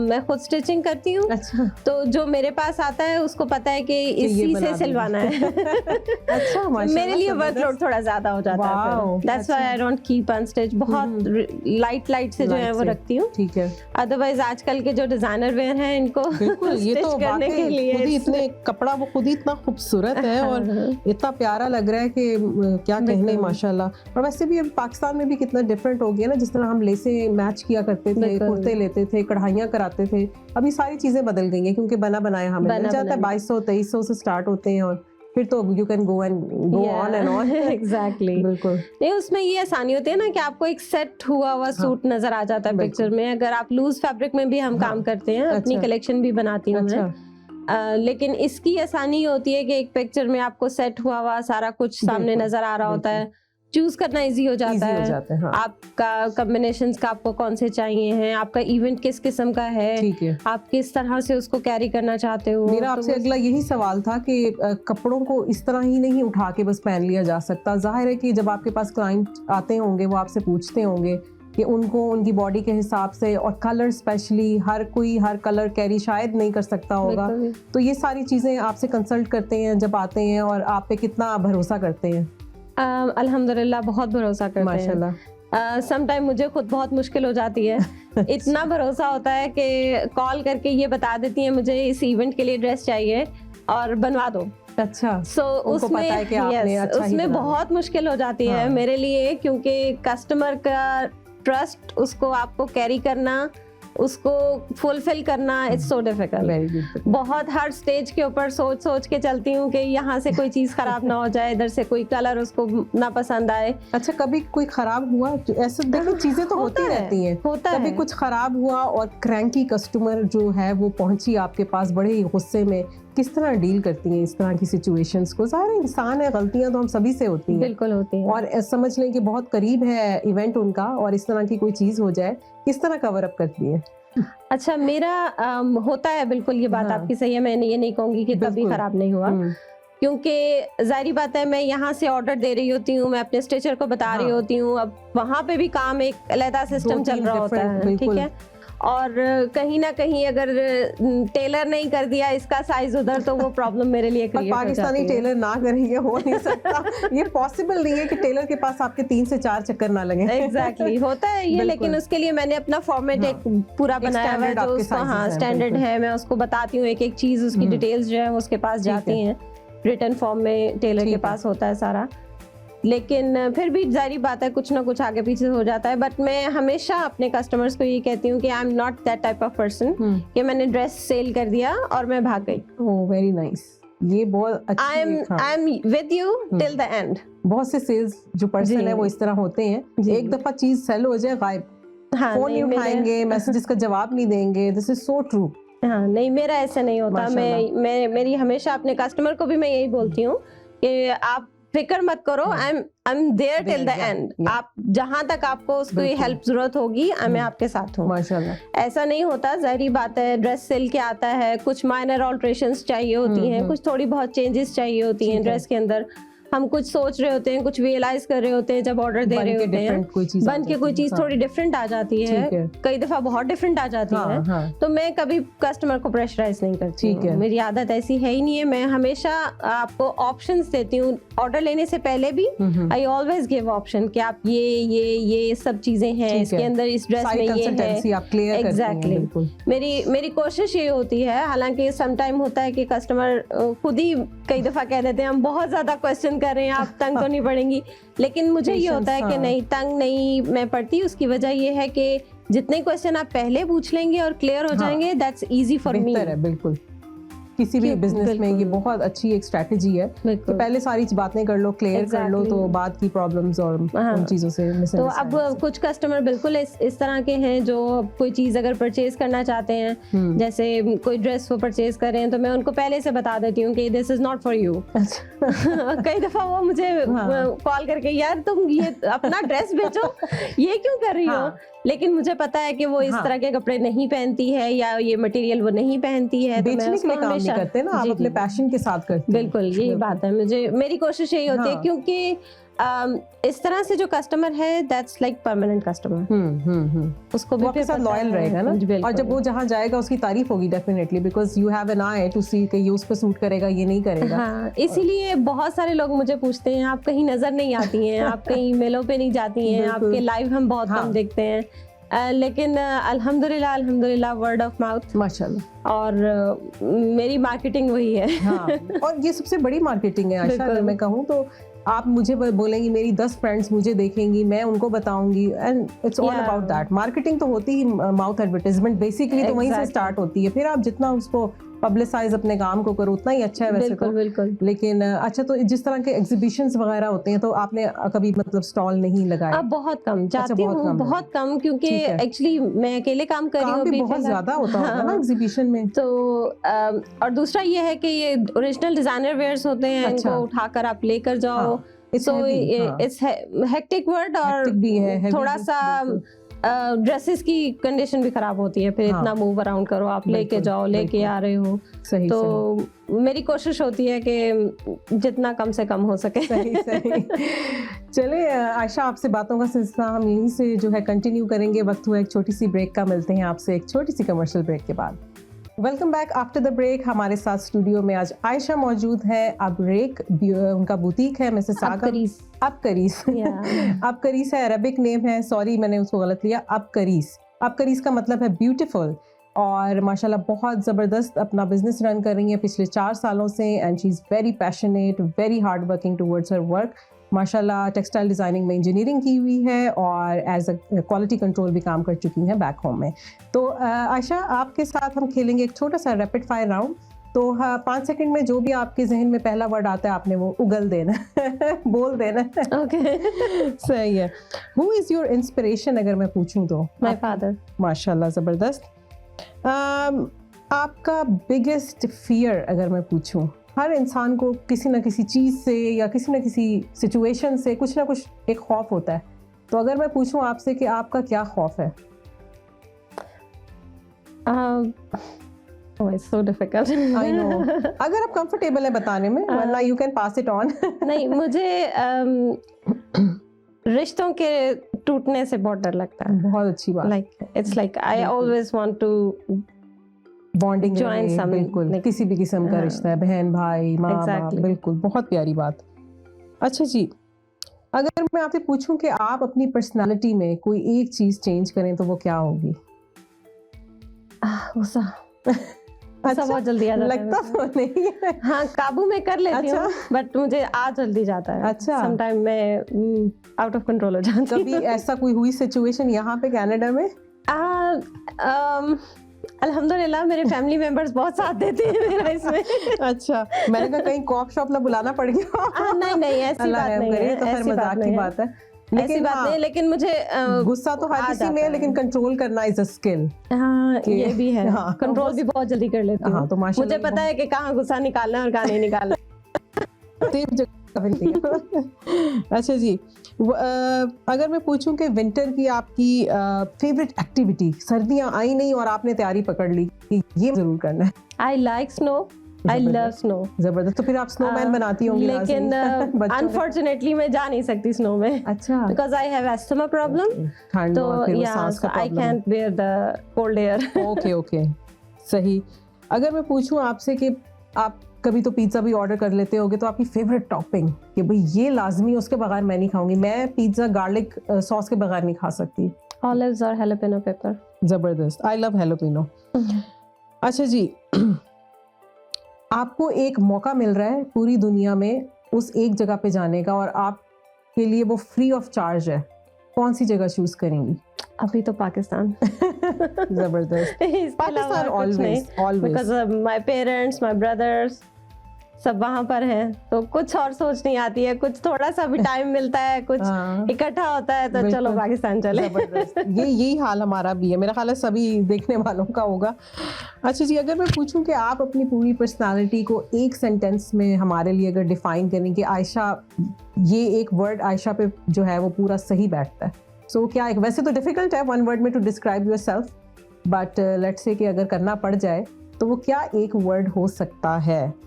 मैं खुद स्टिचिंग करती हूँ। अच्छा। तो जो मेरे पास आता है उसको पता है कि ये इसी बना से सिलवाना है। अच्छा, माशाल्लाह, मेरे लिए जबरदस्त। वर्कलोड थोड़ा ज्यादा हो जाता है। Wow, that's why I don't keep unstitch. बहुत लाइट से जो है Light वो से। रखती हूँ। ठीक है। अदरवाइज आजकल के जो डिजाइनर वेयर हैं इनको बिल्कुल, ये तो stitch करने वाकई के लिए खुद ही इतने कपड़ा, वो खुद ही इतना खूबसूरत है और इतना प्यारा लग रहा है कि क्या कहने, बिल्कुल। माशाल्लाह। और वैसे भी अब पाकिस्तान में भी कितना डिफरेंट हो गया ना, जिस तरह हम लेसे मैच किया करते थे, बिल्कुल। कुर्ते लेते थे, कढ़ाइयाँ कराते थे, अभी सारी चीजें बदल गई हैं क्योंकि बना बनाया हमें मिल बना जाता है। बनाया। 2200-2300 से स्टार्ट होते हैं और फिर तो you can go on and on. Exactly. बिल्कुल। नहीं, उसमें ये आसानी होती है ना कि आपको एक सेट हुआ हुआ सूट नजर आ जाता है बिल्कुल। पिक्चर में। अगर आप लूज फैब्रिक में भी हम हाँ। काम करते हैं, अपनी अच्छा। कलेक्शन भी बनाती हूँ मैं। अच्छा। लेकिन इसकी आसानी ये होती है कि एक पिक्चर में आपको सेट हुआ हुआ सारा कुछ सामने बिल्कुल, नजर आ रहा होता बिल्कुल। है। चूज करना इजी हो जाता Easy हो है। जाता है, हाँ। आपका कॉम्बिनेशंस का आपको कौन से चाहिए हैं, आपका इवेंट किस किस्म का है, ठीक है। आप किस तरह से उसको कैरी करना चाहते हो। मेरा तो आपसे वो- अगला यही सवाल था कि कपड़ों को इस तरह ही नहीं उठा के बस पहन लिया जा सकता। जाहिर है कि जब आपके पास क्लाइंट आते होंगे, वो आपसे पूछते होंगे कि उनको उनकी बॉडी के हिसाब से, और कलर स्पेशली, हर कोई हर कलर कैरी शायद नहीं कर सकता होगा। बिल्कुल। तो ये सारी चीज़ें आपसे कंसल्ट करते हैं जब आते हैं, और आप पे कितना भरोसा करते हैं? अल्हम्दुलिल्लाह बहुत भरोसा करते हैं। माशाल्लाह। सम टाइम मुझे खुद बहुत मुश्किल हो जाती है। इतना भरोसा होता है कि कॉल करके ये बता देती हैं मुझे इस इवेंट के लिए ड्रेस चाहिए और बनवा दो। अच्छा। सो उनको उसमें पता है कि आपने yes, अच्छा ही उसमें बनाया। बहुत मुश्किल हो जाती है हाँ। मेरे लिए, क्योंकि कस्टमर का ट्रस्ट, उसको आपको कैरी करना, उसको फुलफिल करना, it's so difficult. Very good. बहुत हर स्टेज के ऊपर सोच सोच के चलती हूँ कि यहाँ से कोई चीज़ खराब ना हो जाए, इधर से कोई कलर उसको ना पसंद आए। अच्छा, कभी कोई खराब हुआ? ऐसे देखो, चीजें तो होता होती है, रहती हैं। होता कभी है। कुछ खराब हुआ और क्रैंकी कस्टमर जो है वो पहुंची आपके पास बड़े ही गुस्से में, किस तरह डील करती हैं इस तरह की सिचुएशंस को? ज़ाहिर है इंसान है, गलतियां तो हम सभी से होती हैं। बिल्कुल होती है। और समझ लें कि बहुत करीब है इवेंट उनका और इस तरह की कोई चीज़ हो जाए, किस तरह कवर अप करती है? अच्छा, मेरा होता है, बिल्कुल ये बात हाँ। आपकी सही है। मैं ये नहीं कहूँगी कि कभी बिल्कुल। खराब नहीं हुआ, हम्म, क्योंकि जाहिर बात है मैं यहाँ से ऑर्डर दे रही होती हूँ, मैं अपने स्टिचर को बता रही हाँ। होती हूँ। अब वहाँ पे भी काम एक अलग सिस्टम चल 2-3 रहा होता different, है, ठीक बिल्कुल। है। और कहीं ना कहीं अगर टेलर नहीं कर दिया इसका साइज उधर, तो वो प्रॉब्लम मेरे लिए पर क्रिएट हो पाकिस्तानी जाती है। टेलर ना करेंगे, हो नहीं सकता। ये पॉसिबल नहीं है कि टेलर के पास आपके 3 से 4 चक्कर ना लगे। एग्जैक्टली होता है ये, बिल्कुल। लेकिन उसके लिए मैंने अपना फॉर्मेट हाँ। एक पूरा एक बनाया हुआ है, standard जो आपके उसको sizes हाँ हैं, स्टैंडर्ड बिल्कुल। है। मैं उसको बताती हूँ एक एक चीज, उसकी डिटेल्स जो है वो उसके पास जाती हैं, रिटन फॉर्म में टेलर ठीक के है। पास होता है सारा। लेकिन फिर भी जारी बात है, कुछ ना कुछ आगे पीछे हो जाता है। बट मैं हमेशा अपने कस्टमर्स को ये कहती हूँ कि आई am not that type of person कि मैंने ड्रेस सेल कर दिया और मैं भाग गई। ओह, वेरी नाइस। ये बहुत आई एम अच्छी, हाँ। With you till the and. बहुत से सेल्स जो पर्सन जी। है वो इस तरह होते हैं, जी। एक दफा चीज सेल हो जाए, गायब, हाँ, फोन नहीं उठाएंगे, मैसेजेस का जवाब नहीं देंगे। This is so true. हाँ नहीं, मेरा ऐसा नहीं होता। मैं मेरी हमेशा अपने कस्टमर को भी मैं यही बोलती हूँ कि आप फिक्र मत करो, I am there till the end. आप जहाँ तक आपको उसकी हेल्प जरूरत होगी, मैं आपके साथ हूँ। माशाल्लाह। ऐसा नहीं होता, जाहिर बात है ड्रेस सिल के आता है, कुछ माइनर ऑल्ट्रेशंस चाहिए होती हैं, कुछ थोड़ी बहुत चेंजेस चाहिए होती हैं ड्रेस के अंदर। हम कुछ सोच रहे होते हैं, कुछ रियलाइज कर रहे होते हैं जब ऑर्डर दे रहे होते हैं, बन के कोई चीज थोड़ी डिफरेंट आ जाती है, कई दफा बहुत डिफरेंट आ जाती है। तो मैं कभी कस्टमर को प्रेशराइज नहीं करती हूँ, मेरी आदत ऐसी है ही नहीं है। मैं हमेशा आपको ऑप्शंस देती हूँ। ऑर्डर लेने से पहले भी आई ऑलवेज गिव ऑप्शन कि आप ये सब चीजें हैं इसके अंदर, इस ड्रेस में ये है। एग्जैक्टली। मेरी कोशिश ये होती है, हालांकि सम टाइम होता है कि कस्टमर खुद ही कई दफा कह देते हैं हम बहुत ज्यादा क्वेश्चन कर रहे हैं, आप तंग तो नहीं पड़ेंगी। लेकिन मुझे ये होता है कि नहीं, तंग नहीं मैं पड़ती। उसकी वजह ये है कि जितने क्वेश्चन आप पहले पूछ लेंगे और क्लियर हो जाएंगे, दैट्स इजी फॉर मी। बिल्कुल, किसी भी बिजनेस में ये बिल्कुल। बहुत अच्छी एक स्ट्रेटजी है कि बिल्कुल। पहले सारी बातें कर लो, क्लियर कर लो, तो Exactly. बाद की प्रॉब्लम्स और हाँ। उन चीजों से तो अब misunderstandings कुछ कस्टमर बिल्कुल इस तरह के हैं जो कोई चीज़ अगर परचेज करना चाहते हैं, हम्म। जैसे कोई ड्रेस वो परचेज कर रहे हैं, तो मैं उनको पहले से बता देती हूँ कि this is not for you. कई दफा वो मुझे हाँ। कॉल करके, यार तुम ये अपना ड्रेस बेचो, ये क्यों कर रही हो? हाँ। लेकिन मुझे पता है कि वो इस हाँ। तरह के कपड़े नहीं पहनती है या ये मटीरियल वो नहीं पहनती है, तो मैं बेचने के उसको लिए काम नहीं हमेशा करते ना आप, जी, अपने जी। पैशन के साथ करते हैं। बिल्कुल यही बात है, मुझे मेरी कोशिश यही होती है, हाँ। क्योंकि इस तरह से जो कस्टमर है दैट्स लाइक परमानेंट कस्टमर, उसको भी वो आपके फिर साथ पता लॉयल है। रहेगा ना, जी, बिल्कुल। और जब वो जहाँ जाएगा उसकी तारीफ होगी definitely, because you have an eye to see कि ये उस पर सूट करेगा, ये नहीं करेगा। हाँ, इसीलिए बहुत सारे लोग मुझे पूछते हैं आप कहीं नजर नहीं आती हैं, आप कहीं मेलों पे नहीं जाती हैं, बिल्कुल। आपके लाइव हम बहुत हाँ। कम देखते हैं, लेकिन अल्हम्दुलिल्लाह वर्ड ऑफ माउथ माशाल्लाह। और मेरी मार्केटिंग वही है। हाँ, और ये सबसे बड़ी मार्केटिंग है आशा, अगर बिल्कुल। मैं कहूँ तो आप मुझे बोलेंगी, मेरी 10 फ्रेंड्स मुझे देखेंगी, मैं उनको बताऊंगी, and it's all Yeah. About that. Marketing तो होती ही माउथ एडवर्टाइजमेंट बेसिकली, तो वहीं से Exactly. स्टार्ट होती है। फिर आप जितना उसको पब्लिसाइज अपने काम को करो उतना ही अच्छा है वैसे तो। बिल्कुल बिल्कुल। लेकिन अच्छा, तो जिस तरह के एग्जीबिशंस वगैरह होते हैं, तो आपने कभी मतलब स्टॉल नहीं लगाया? अब बहुत कम जाती बहुत हूँ, कम है। बहुत कम, क्योंकि ठीक है। एक्चुअली मैं अकेले काम कर रही हूँ काम भी अभी बहुत फिलहाल। ज्यादा होता होगा ना हाँ। एग्जीबिशन में। तो और दूसरा ये है कि ये ओरिजिनल डिजाइनर वेयर्स होते हैं, अच्छा। इनको उठाकर आप लेकर जाओ, हाँ, it's सो heavy, हाँ। इट्स हेक्टिक वर्ड, और Hectic भी है, heavy थोड़ा भी, सा बिल्कुल। ड्रेसेस की कंडीशन भी खराब होती है, फिर हाँ। इतना मूव अराउंड करो, आप लेके बिल्कुल, जाओ, लेके बिल्कुल। आ रहे हो, सही तो मेरी कोशिश होती है कि जितना कम से कम हो सके। सही सही। चले आशा, आपसे बातों का सिलसिला हम यहीं से जो है कंटिन्यू करेंगे। वक्त हुआ एक छोटी सी ब्रेक का, मिलते हैं आपसे एक छोटी सी कमर्शियल ब्रेक के बाद। Welcome back after the break. हमारे साथ स्टूडियो में आज आयशा मौजूद है। अबरेक उनका बुटीक है, मिसिसागा। अबकरीस Yeah. अबकरीस है, अरबिक नेम है, सॉरी मैंने उसको गलत लिया। अबकरीस, अबकरीस का मतलब है ब्यूटीफुल, और माशाल्लाह बहुत ज़बरदस्त अपना बिजनेस रन कर रही हैं पिछले 4 सालों से, and she is very passionate, very hard working towards her work. माशाल्लाह टेक्सटाइल डिज़ाइनिंग में इंजीनियरिंग की हुई है और एज अ क्वालिटी कंट्रोल भी काम कर चुकी हैं बैक होम में। तो आयशा, आपके साथ हम खेलेंगे एक छोटा सा रैपिड फायर राउंड। तो 5 सेकंड में जो भी आपके जहन में पहला वर्ड आता है आपने वो उगल देना बोल देना। ओके। सही है। हु इज़ योर इंस्पिरेशन अगर मैं पूछूं तो? My father. माशाल्लाह, ज़बरदस्त। आपका बिगेस्ट फियर अगर मैं पूछूं, हर इंसान को किसी ना किसी चीज़ से या किसी ना किसी सिचुएशन से कुछ ना कुछ एक खौफ होता है, तो अगर मैं पूछूं आपसे कि आपका क्या खौफ है? Oh, it's so difficult. I know. अगर आप कंफर्टेबल है बताने में, वरना you can pass it on. नहीं, मुझे रिश्तों के टूटने से बहुत डर लगता है। बहुत अच्छी बात। Like it's like I बिल्कुल। always want to bonding join some, बिल्कुल, like, किसी भी किस्म का हाँ। रिश्ता है, बहन भाई माँ बाप, Exactly. बिल्कुल, बहुत प्यारी बात। अच्छा जी, अगर मैं आपसे पूछूं कि आप अपनी पर्सनालिटी में कोई एक चीज चेंज करें तो वो क्या होगी? गुस्सा। गुस्सा अच्छा, बहुत जल्दी आ जाता है लगता मुझे। तो नहीं है। हाँ, काबू में कर लेती हूँ, अच्छा। बट मुझे आ जल्दी जाता है। अच्छा। समटाइम मैं आउट ऑफ कंट्रोल हो जाती कभी हूँ। ऐसा कोई हुई सिचुएशन यहाँ पे कनाडा में? अल्हम्दुलिल्लाह मेरे फैमिली मेंबर्स बहुत साथ देते हैं मेरा इसमें। अच्छा, मैंने कहा कहीं कॉप शॉप ना बुलाना पड़ गया। नहीं, ऐसी अल्लाह बात रहम नहीं करे, है, तो फिर ऐसी मजाक बात की नहीं है। बात है। ऐसी लेकिन बात नहीं, लेकिन मुझे गुस्सा तो हर आ किसी में जाता है, है। लेकिन कंट्रोल करना इज अ स्किल। हाँ, कि- ये भी है। हाँ, कंट्रोल भी बहुत जल्दी कर लेती हाँ, हूँ। तो माशाल्लाह मुझे पता है कि कहाँ गुस्सा निकालना है और कहाँ नहीं निकालना है। तेज जगह मिलती है। अच्छा जी, अगर मैं पूछूं कि विंटर की आपकी फेवरेट एक्टिविटी, सर्दियां आई नहीं और आपने तैयारी पकड़ ली कि ये जरूर करना है। I like snow, I love snow. जबरदस्त। तो फिर आप स्नोमैन बनाती होंगी लेकिन लाजमी, बच्चों ने। अनफॉर्चुनेटली मैं जा नहीं सकती स्नो में, अच्छा, because I have asthma problem. ठंड तो और फिर वो या सांस का आई problem. Can't bear the cold air. Okay okay, सही। अगर मैं पूछूं आपसे कि आप कभी तो पिज्जा भी ऑर्डर कर लेते होगे, तो आपकी फेवरेट टॉपिंग कि भाई ये लाजमी, उसके बगैर मैं नहीं खाऊंगी, मैं पिज्जा गार्लिक सॉस के बगैर नहीं खा सकती? ऑलिव्स और हैलोपेनो पेपर। जबरदस्त, आई लव हैलोपिनो। अच्छा जी, आपको एक मौका मिल रहा है पूरी दुनिया में उस एक जगह पे जाने का, और आपके लिए वो फ्री ऑफ चार्ज है, कौन सी जगह चूज करेंगी? अभी तो पाकिस्तान। जबरदस्त। इसके अलावा पाकिस्तान कुछ नहीं, always always. Because my parents, my brothers सब वहां पर हैं, तो कुछ और सोच नहीं आती है। कुछ थोड़ा सा भी टाइम मिलता है, कुछ हाँ, इकट्ठा होता है, तो चलो बिल्कुल। पाकिस्तान चले। जबरदस्त। यही हाल हमारा भी है, मेरा ख्याल है सभी देखने वालों का होगा। अच्छा जी, अगर मैं पूछूं कि आप अपनी पूरी पर्सनालिटी को एक सेंटेंस में हमारे लिए अगर डिफाइन करें कि आयशा, ये एक वर्ड आयशा पे जो है वो पूरा सही बैठता है, सो क्या एक, वैसे तो डिफिकल्ट है वन वर्ड में to describe yourself, but let's say कि अगर करना पड़ जाए तो वो क्या एक वर्ड हो सकता है?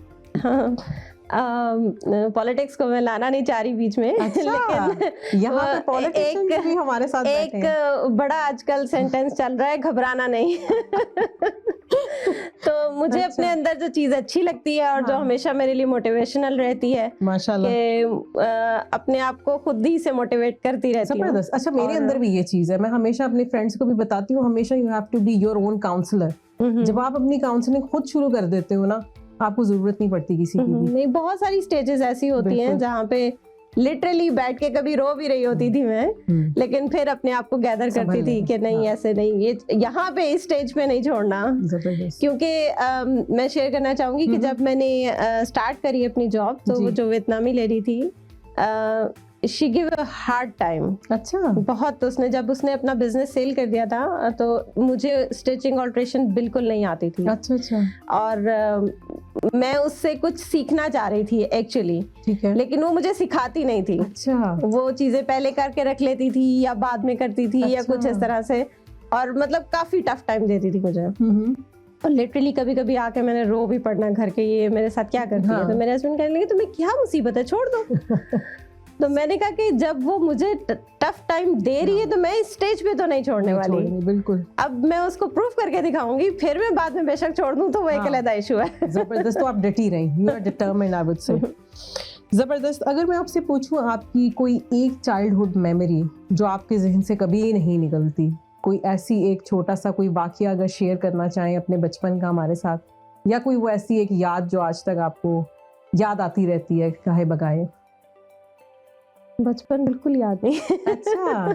पॉलिटिक्स को मैं लाना नहीं चाह रही बीच में। अच्छा, लेकिन यहाँ पे पॉलिटिशियन भी हमारे साथ बैठे हैं। एक बड़ा आजकल सेंटेंस चल रहा है, घबराना नहीं। तो मुझे अच्छा। अपने अंदर जो चीज अच्छी लगती है और जो हाँ। हमेशा मेरे लिए मोटिवेशनल रहती है, माशाल्लाह, कि अपने आप को खुद ही से मोटिवेट करती रहती हूँ। जबरदस्त। अच्छा, मेरे और- अंदर भी ये चीज है, मैं हमेशा अपने फ्रेंड्स को भी बताती हूँ, हमेशा you have to be your own counsellor. जब आप अपनी काउंसलिंग खुद शुरू कर देते हो ना, आपको जरूरत नहीं पड़ती किसी की भी। नहीं, बहुत सारी स्टेजेस ऐसी होती हैं बिल्कुल। जहाँ पे लिटरली बैठ के कभी रो भी रही होती थी मैं, लेकिन फिर अपने आप को गैदर करती संभल थी लेना। कि नहीं, हाँ। ऐसे नहीं, ये यहाँ पे इस स्टेज पे नहीं छोड़ना। जबरदस्त। क्योंकि मैं शेयर करना चाहूंगी कि जब मैंने स्टार्ट करी अपनी जॉब, तो जी। वो जो वियतनामी लेडी थी, she give a hard time. अच्छा, बहुत, जब उसने अपना बिजनेस सेल कर दिया था, तो मुझे स्टिचिंग ऑल्ट्रेशन बिल्कुल नहीं आती थी, अच्छा, अच्छा, और मैं उससे कुछ सीखना चाह रही थी एक्चुअली, ठीक है। लेकिन वो मुझे सिखाती नहीं थी। अच्छा, वो चीजें पहले करके रख लेती थी या बाद में करती थी, या अच्छा। कुछ इस तरह से, और मतलब काफी टफ टाइम देती थी मुझे। और लिटरली कभी कभी आके मैंने रो भी पड़ना घर के, ये मेरे साथ क्या करती है। हाँ। तो मेरे हस्बैंड कहने लगे तुम्हें क्या मुसीबत है, छोड़ दो। तो मैंने कहा कि जब वो मुझे टफ टाइम दे रही है तो मैं इस स्टेज पे तो नहीं छोड़ने वाली। छोड़नी, बिल्कुल। अब मैं उसको प्रूफ करके दिखाऊंगी, फिर मैं बाद में बेशक छोड़ दूं तो वो एक हाँ। अलग इशू है। जबरदस्त। तो आप डटी रही, you are determined, I would say. जबरदस्त। अगर मैं आपसे पूछूं आपकी कोई एक चाइल्डहुड मेमोरी जो आपके जहन से कभी नहीं निकलती, कोई ऐसी एक छोटा सा कोई वाकया अगर शेयर करना चाहें अपने बचपन का हमारे साथ, या कोई वो ऐसी एक याद जो आज तक आपको याद आती रहती है काहे बगाए? बचपन बिल्कुल याद नहीं। अच्छा,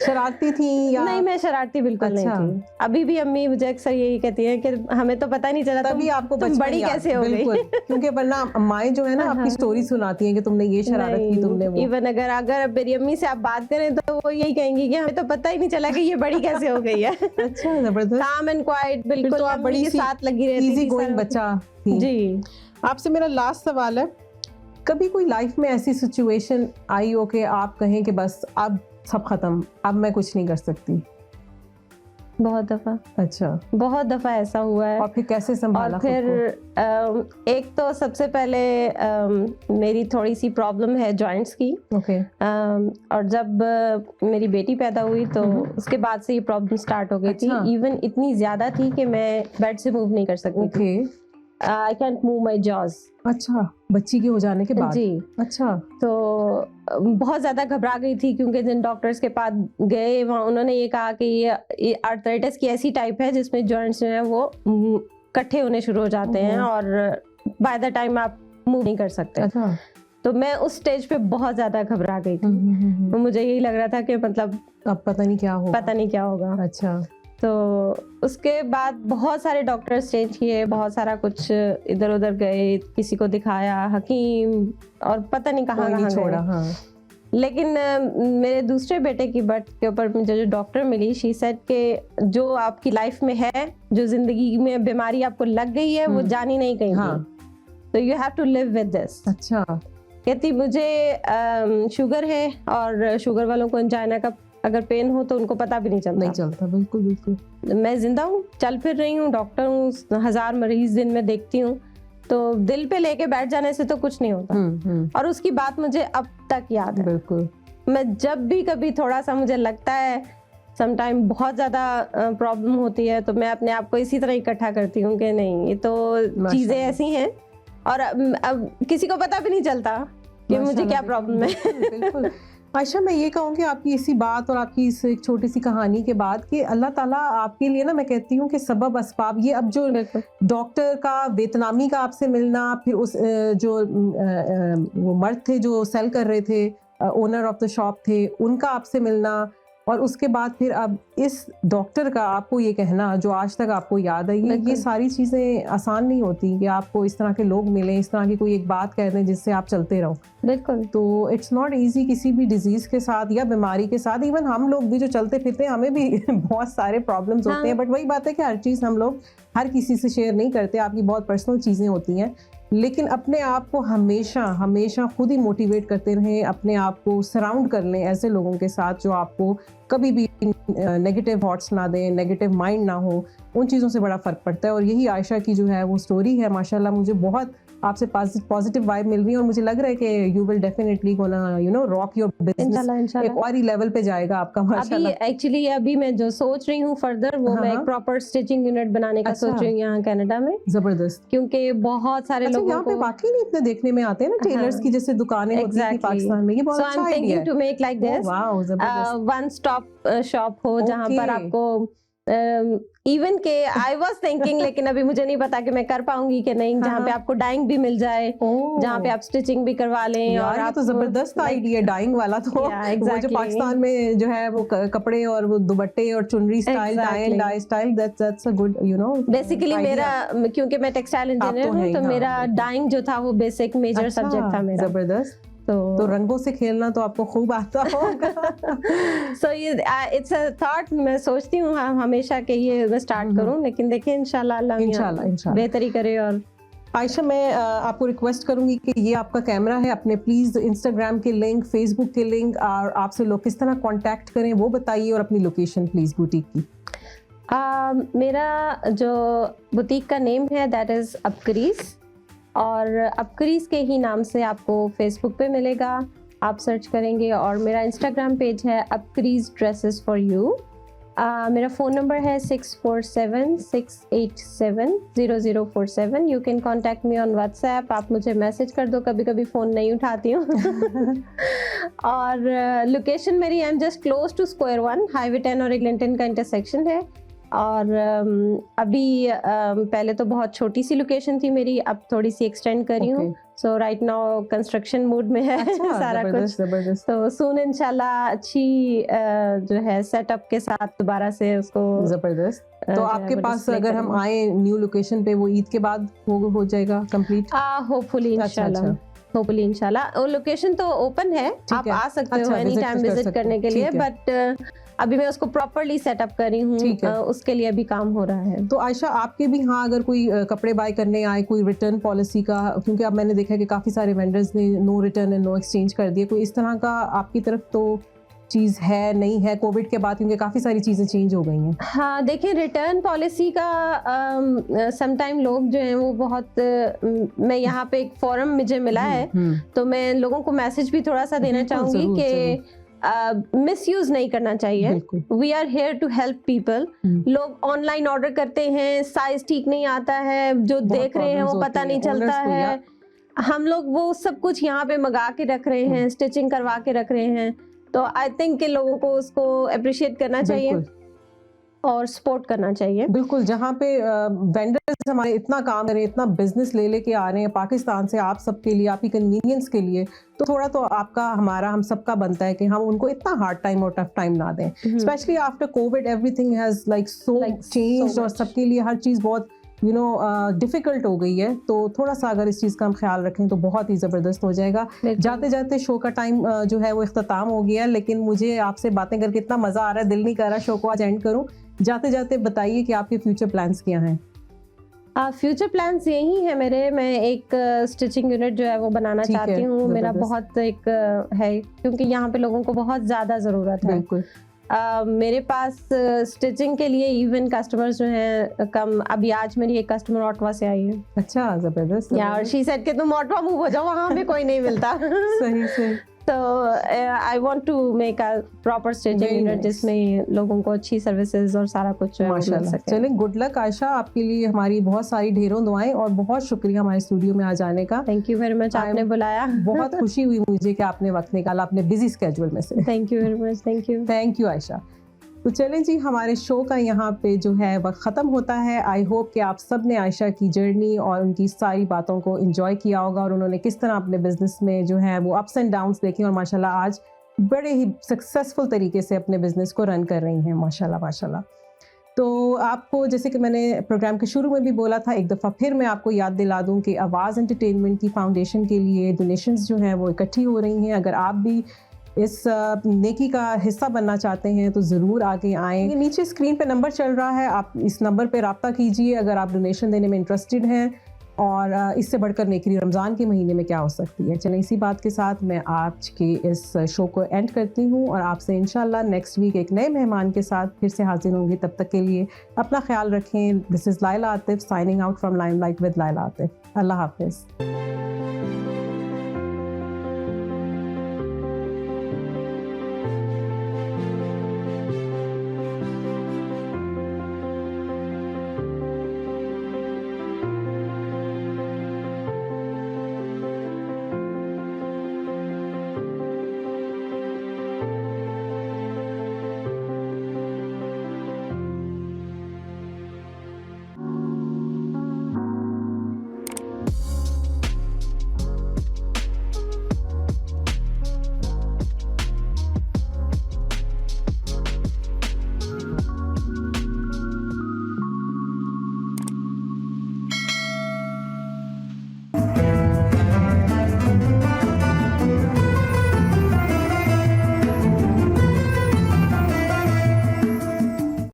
शरारती थी या? नहीं, मैं शरारती बिल्कुल अच्छा। नहीं थी। अभी भी अम्मी मुझे अक्सर यही कहती है कि हमें तो पता नहीं चला तभी आपको तुम बचपन बड़ी याद- कैसे हो गई। बिल्कुल, क्योंकि वरना माएँ जो है ना आपकी स्टोरी सुनाती हैं कि तुमने ये शरारत की, तुमने वो। इवन अगर मेरी अम्मी से आप बात करें तो वो यही कहेंगी कि हमें तो पता ही नहीं चला कि ये बड़ी कैसे हो गई है। अच्छा, जबरदस्त। काम एंड क्वाइट, फिर बिल्कुल तो आप अम्मी बड़ी के सी साथ लगी रहती इजी थी गोइंग सारा। बच्चा थी। जी। आपसे मेरा लास्ट सवाल है, कभी कोई लाइफ में ऐसी सिचुएशन आई हो कि आप कहें कि बस अब सब खत्म, अब मैं कुछ नहीं कर सकती? बहुत दफा, अच्छा, बहुत दफा ऐसा हुआ है। और फिर कैसे संभाला और खुद फिर को? एक तो सबसे पहले मेरी थोड़ी सी प्रॉब्लम है जॉइंट्स की। ओके, और जब मेरी बेटी पैदा हुई तो उसके बाद से ये प्रॉब्लम स्टार्ट हो गई थी। अच्छा। इवन इतनी ज्यादा थी कि मैं बेड से मूव नहीं कर सकती थी। Okay, I can't move my jaws. अच्छा, बच्ची के हो जाने के बाद? जी। अच्छा, तो बहुत ज्यादा घबरा गई थी, क्योंकि जिन डॉक्टर्स के पास गए वहाँ उन्होंने ये कहा कि ये आर्थराइटिस की ऐसी टाइप है जिसमें जॉइंट्स जो है वो इकट्ठे होने शुरू हो जाते हैं, और बाय द टाइम आप मूव नहीं कर सकते। अच्छा, तो मैं उस स्टेज पे बहुत ज्यादा घबरा गई थी। तो मुझे यही लग रहा था कि मतलब अब पता नहीं क्या होगा। पता नहीं क्या होगा। अच्छा, तो उसके बाद बहुत सारे डॉक्टर्स चेंज किए, बहुत सारा कुछ इधर उधर गए, किसी को दिखाया, हकीम, और पता नहीं कहाँ कोई नहीं कहाँ छोड़ा। गए। हाँ, लेकिन मेरे दूसरे बेटे की बर्थ के ऊपर मुझे जो डॉक्टर मिली, शी सेड के जो आपकी लाइफ में है, जो जिंदगी में बीमारी आपको लग गई है, वो जानी नहीं कहीं। हाँ। तो you have to live with this. अच्छा, कहती मुझे शुगर है, और शुगर वालों को एंजाइना का अगर पेन हो तो उनको पता भी नहीं नहीं चलता। चलता, बिल्कुल बिल्कुल। मैं जिंदा हूँ, चल फिर रही हूँ, डॉक्टर हूँ, 1000 मरीज दिन में देखती हूँ, तो दिल पे लेके बैठ जाने से तो कुछ नहीं होता। और उसकी बात मुझे अब तक याद है। बिल्कुल। मैं जब भी कभी थोड़ा सा मुझे लगता है समटाइम बहुत ज्यादा प्रॉब्लम होती है, तो मैं अपने आप को इसी तरह इकट्ठा करती हूँ कि नहीं, ये तो चीजें ऐसी हैं, और अब किसी को पता भी नहीं चलता कि मुझे क्या प्रॉब्लम है। बिल्कुल। आयशा, मैं ये कहूँ कि आपकी इसी बात और आपकी इस एक छोटी सी कहानी के बाद कि अल्लाह ताला आपके लिए ना, मैं कहती हूँ कि सबब असबाब, ये अब जो डॉक्टर का, वियतनामी का आपसे मिलना, फिर उस जो वो मर्द थे जो सेल कर रहे थे, ओनर ऑफ द शॉप थे, उनका आपसे मिलना, और उसके बाद फिर अब इस डॉक्टर का आपको ये कहना जो आज तक आपको याद है, ये सारी चीज़ें आसान नहीं होती कि आपको इस तरह के लोग मिलें, इस तरह की कोई एक बात कह दें जिससे आप चलते रहो। बिल्कुल। तो इट्स नॉट इजी किसी भी डिजीज़ के साथ या बीमारी के साथ। इवन हम लोग भी जो चलते फिरते हैं हमें भी बहुत सारे प्रॉब्लम्स होते हैं, बट वही बात है कि हर चीज़ हम लोग हर किसी से शेयर नहीं करते, आपकी बहुत पर्सनल चीज़ें होती हैं। लेकिन अपने आप को हमेशा हमेशा खुद ही मोटिवेट करते रहें, अपने आप को सराउंड कर लें ऐसे लोगों के साथ जो आपको कभी भी नेगेटिव थॉट्स ना दें, नेगेटिव माइंड ना हो। उन चीज़ों से बड़ा फ़र्क पड़ता है। और यही आयशा की जो है वो स्टोरी है, माशाल्लाह मुझे बहुत आपसे पॉजिटिव वाइब मिल रही है और मुझे लग रहा है कि you will definitely gonna rock your business, एक और ही लेवल पे जाएगा आपका माशाल्लाह। अभी एक्चुअली अभी मैं जो सोच रही हूँ फर्दर वो मैं एक प्रॉपर स्टिचिंग यूनिट बनाने का सोच रही हूँ यहाँ कनाडा में। जबरदस्त। क्योंकि बहुत सारे लोगों यहाँ पे वाकई नहीं इतने देखने में आते हैं ना टेलर्स की जैसे दुकानें होती हैं पाकिस्तान में। ये बहुत अच्छा आइडिया है। So I'm thinking to make like this, one stop shop हो जहाँ पर आपको इवन के आई वाज थिंकिंग लेकिन अभी मुझे नहीं पता कि मैं कर पाऊंगी कि नहीं, जहाँ पे आपको डाइंग भी मिल जाए, जहाँ पे आप स्टिचिंग भी करवा लें। और आप तो जबरदस्त आइडिया डाइंग वाला। तो वो जो पाकिस्तान में जो है वो कपड़े और वो दुपट्टे और चुनरी style, dye style, that's a good basically मेरा, क्योंकि मैं टेक्सटाइल इंजीनियर हूँ तो मेरा डाइंग जो था वो बेसिक मेजर सब्जेक्ट था मेरा। जबरदस्त। तो रंगों से खेलना तो आपको खूब आता होगा। So it's a thought, मैं सोचती हूँ हमेशा कि ये मैं स्टार्ट करूँ, लेकिन देखिए इंशाल्लाह अल्लाह बेहतरी करे। और आयशा मैं आपको रिक्वेस्ट करूंगी कि ये आपका कैमरा है, अपने प्लीज इंस्टाग्राम के लिंक, फेसबुक के लिंक और आपसे लोग किस तरह कांटेक्ट करें वो बताइए, और अपनी लोकेशन प्लीज बुटीक की। मेरा जो बुटीक का नेम है दैट इज अपकरीज, और अपकरीज के ही नाम से आपको फेसबुक पे मिलेगा, आप सर्च करेंगे। और मेरा इंस्टाग्राम पेज है अपकरीज ड्रेसेस फॉर यू। मेरा फ़ोन नंबर है 6476870047। You can contact me on WhatsApp. आप मुझे मैसेज कर दो, कभी कभी फ़ोन नहीं उठाती हूँ। और लोकेशन मेरी, I am just close to square 1, highway 10 और एग्लिंटन का इंटरसेक्शन है। और अभी पहले तो बहुत छोटी सी लोकेशन थी मेरी, अब थोड़ी सी एक्सटेंड करी हूँ। सो राइट नाउ कंस्ट्रक्शन मूड में है सारा कुछ। तो सून इंशाल्लाह अच्छी जो है सेटअप के साथ दोबारा से उसको। जबरदस्त। तो आपके पास अगर हम आए न्यू लोकेशन पे वो ईद के बाद हो जाएगा कंप्लीट? होपफुली इंशाल्लाह, होपफुली इंशाल्लाह। और लोकेशन तो ओपन है, आप आ सकते हो एनी टाइम विजिट करने के लिए, बट अभी मैं उसको प्रॉपर्ली सेटअप कर रही हूँ, उसके लिए अभी काम हो रहा है। तो आयशा आपके भी हाँ अगर कोई कपड़े बाय करने आए, कोई रिटर्न पॉलिसी का, क्योंकि अब मैंने देखा है कि काफ़ी सारे वेंडर्स ने no return and no exchange कर दिए, कोई इस तरह का आपकी तरफ तो चीज़ है नहीं है कोविड के बाद, क्योंकि काफ़ी सारी चीज़ें चेंज हो गई हैं? हाँ देखिए, रिटर्न पॉलिसी का समटाइम लोग जो हैं वो बहुत मैं यहाँ पे एक फोरम मुझे मिला है तो मैं लोगों को मैसेज भी थोड़ा सा देना चाहूँगी कि मिसयूज नहीं करना चाहिए। We are here to help people. लोग ऑनलाइन ऑर्डर करते हैं, साइज ठीक नहीं आता है, जो देख रहे हैं वो पता नहीं चलता है। हम लोग वो सब कुछ यहाँ पे मंगा के रख रहे हैं, स्टिचिंग करवा के रख रहे हैं। तो आई थिंक कि लोगों को उसको अप्रिशिएट करना चाहिए और सपोर्ट करना चाहिए। बिल्कुल, जहाँ पे वेंडर्स हमारे इतना काम करें, इतना बिजनेस ले के आ रहे हैं पाकिस्तान से आप सबके लिए, आपकी कन्वीनियंस के लिए, तो थोड़ा तो आपका हमारा हम सबका बनता है कि हम उनको इतना हार्ड टाइम और टफ टाइम ना दें। Specially after Covid everything has like so changed और सबके लिए हर चीज़ बहुत डिफिकल्ट हो गई है। तो थोड़ा सा अगर इस चीज़ का हम ख्याल रखें तो बहुत ही ज़बरदस्त हो जाएगा। जाते जाते शो का टाइम जो है वो इख्तिताम हो गया, लेकिन मुझे आपसे बातें करके इतना मज़ा आ रहा है, दिल नहीं कर रहा शो को आज एंड करूं। जाते जाते बताइए कि आपके फ्यूचर प्लान्स क्या हैं? फ्यूचर प्लान्स यही है मेरे, मैं एक स्टिचिंग यूनिट जो है वो बनाना चाहती हूँ। मेरा बहुत एक है, क्योंकि यहाँ पे लोगों को बहुत ज़्यादा ज़रूरत है। बिल्कुल। मेरे पास स्टिचिंग के लिए इवन कस्टमर्स जो हैं कम। अभी आज मेरी एक कस्टमर ऑटवा से आई है। अच्छा, जबरदस्त। और शी सेड कि तुम ऑटवा मूव हो जाओ, वहाँ पे कोई नहीं मिलता। सही सही। तो I want to make a proper stitching unit जिसमें लोगों को अच्छी सर्विसेज और सारा कुछ मिल सके। चलें, गुड लक आयशा, आपके लिए हमारी बहुत सारी ढेरों दुआएं और बहुत शुक्रिया हमारे स्टूडियो में आ जाने का। थैंक यू वेरी मच, आपने बुलाया। बहुत खुशी हुई मुझे कि आपने वक्त निकाला अपने बिजी स्केड्यूल में से। Thank you very much. Thank you Ayesha. तो चलें जी, हमारे शो का यहाँ पे जो है वक्त ख़त्म होता है। आई होप कि आप सब ने आयशा की जर्नी और उनकी सारी बातों को एंजॉय किया होगा और उन्होंने किस तरह अपने बिजनेस में जो है वो अप्स एंड डाउन्स देखे और माशाल्लाह आज बड़े ही सक्सेसफुल तरीके से अपने बिजनेस को रन कर रही हैं, माशाल्लाह माशाल्लाह। तो आपको जैसे कि मैंने प्रोग्राम के शुरू में भी बोला था, एक दफ़ा फिर मैं आपको याद दिला दूं कि आवाज़ एंटरटेनमेंट की फाउंडेशन के लिए डोनेशंस जो हैं वो इकट्ठी हो रही हैं। अगर आप भी इस नेकी का हिस्सा बनना चाहते हैं तो ज़रूर आगे आएँ। नीचे स्क्रीन पे नंबर चल रहा है, आप इस नंबर पे रब्ता कीजिए अगर आप डोनेशन देने में इंटरेस्टेड हैं। और इससे बढ़कर नेकी रमज़ान के महीने में क्या हो सकती है। चलें, इसी बात के साथ मैं आज के इस शो को एंड करती हूँ और आपसे इंशाल्लाह नेक्स्ट वीक एक नए मेहमान के साथ फिर से हाजिर होंगी। तब तक के लिए अपना ख्याल रखें। This is Laila Atif signing out from Limelight with Laila Atif. अल्लाह हाफिज़।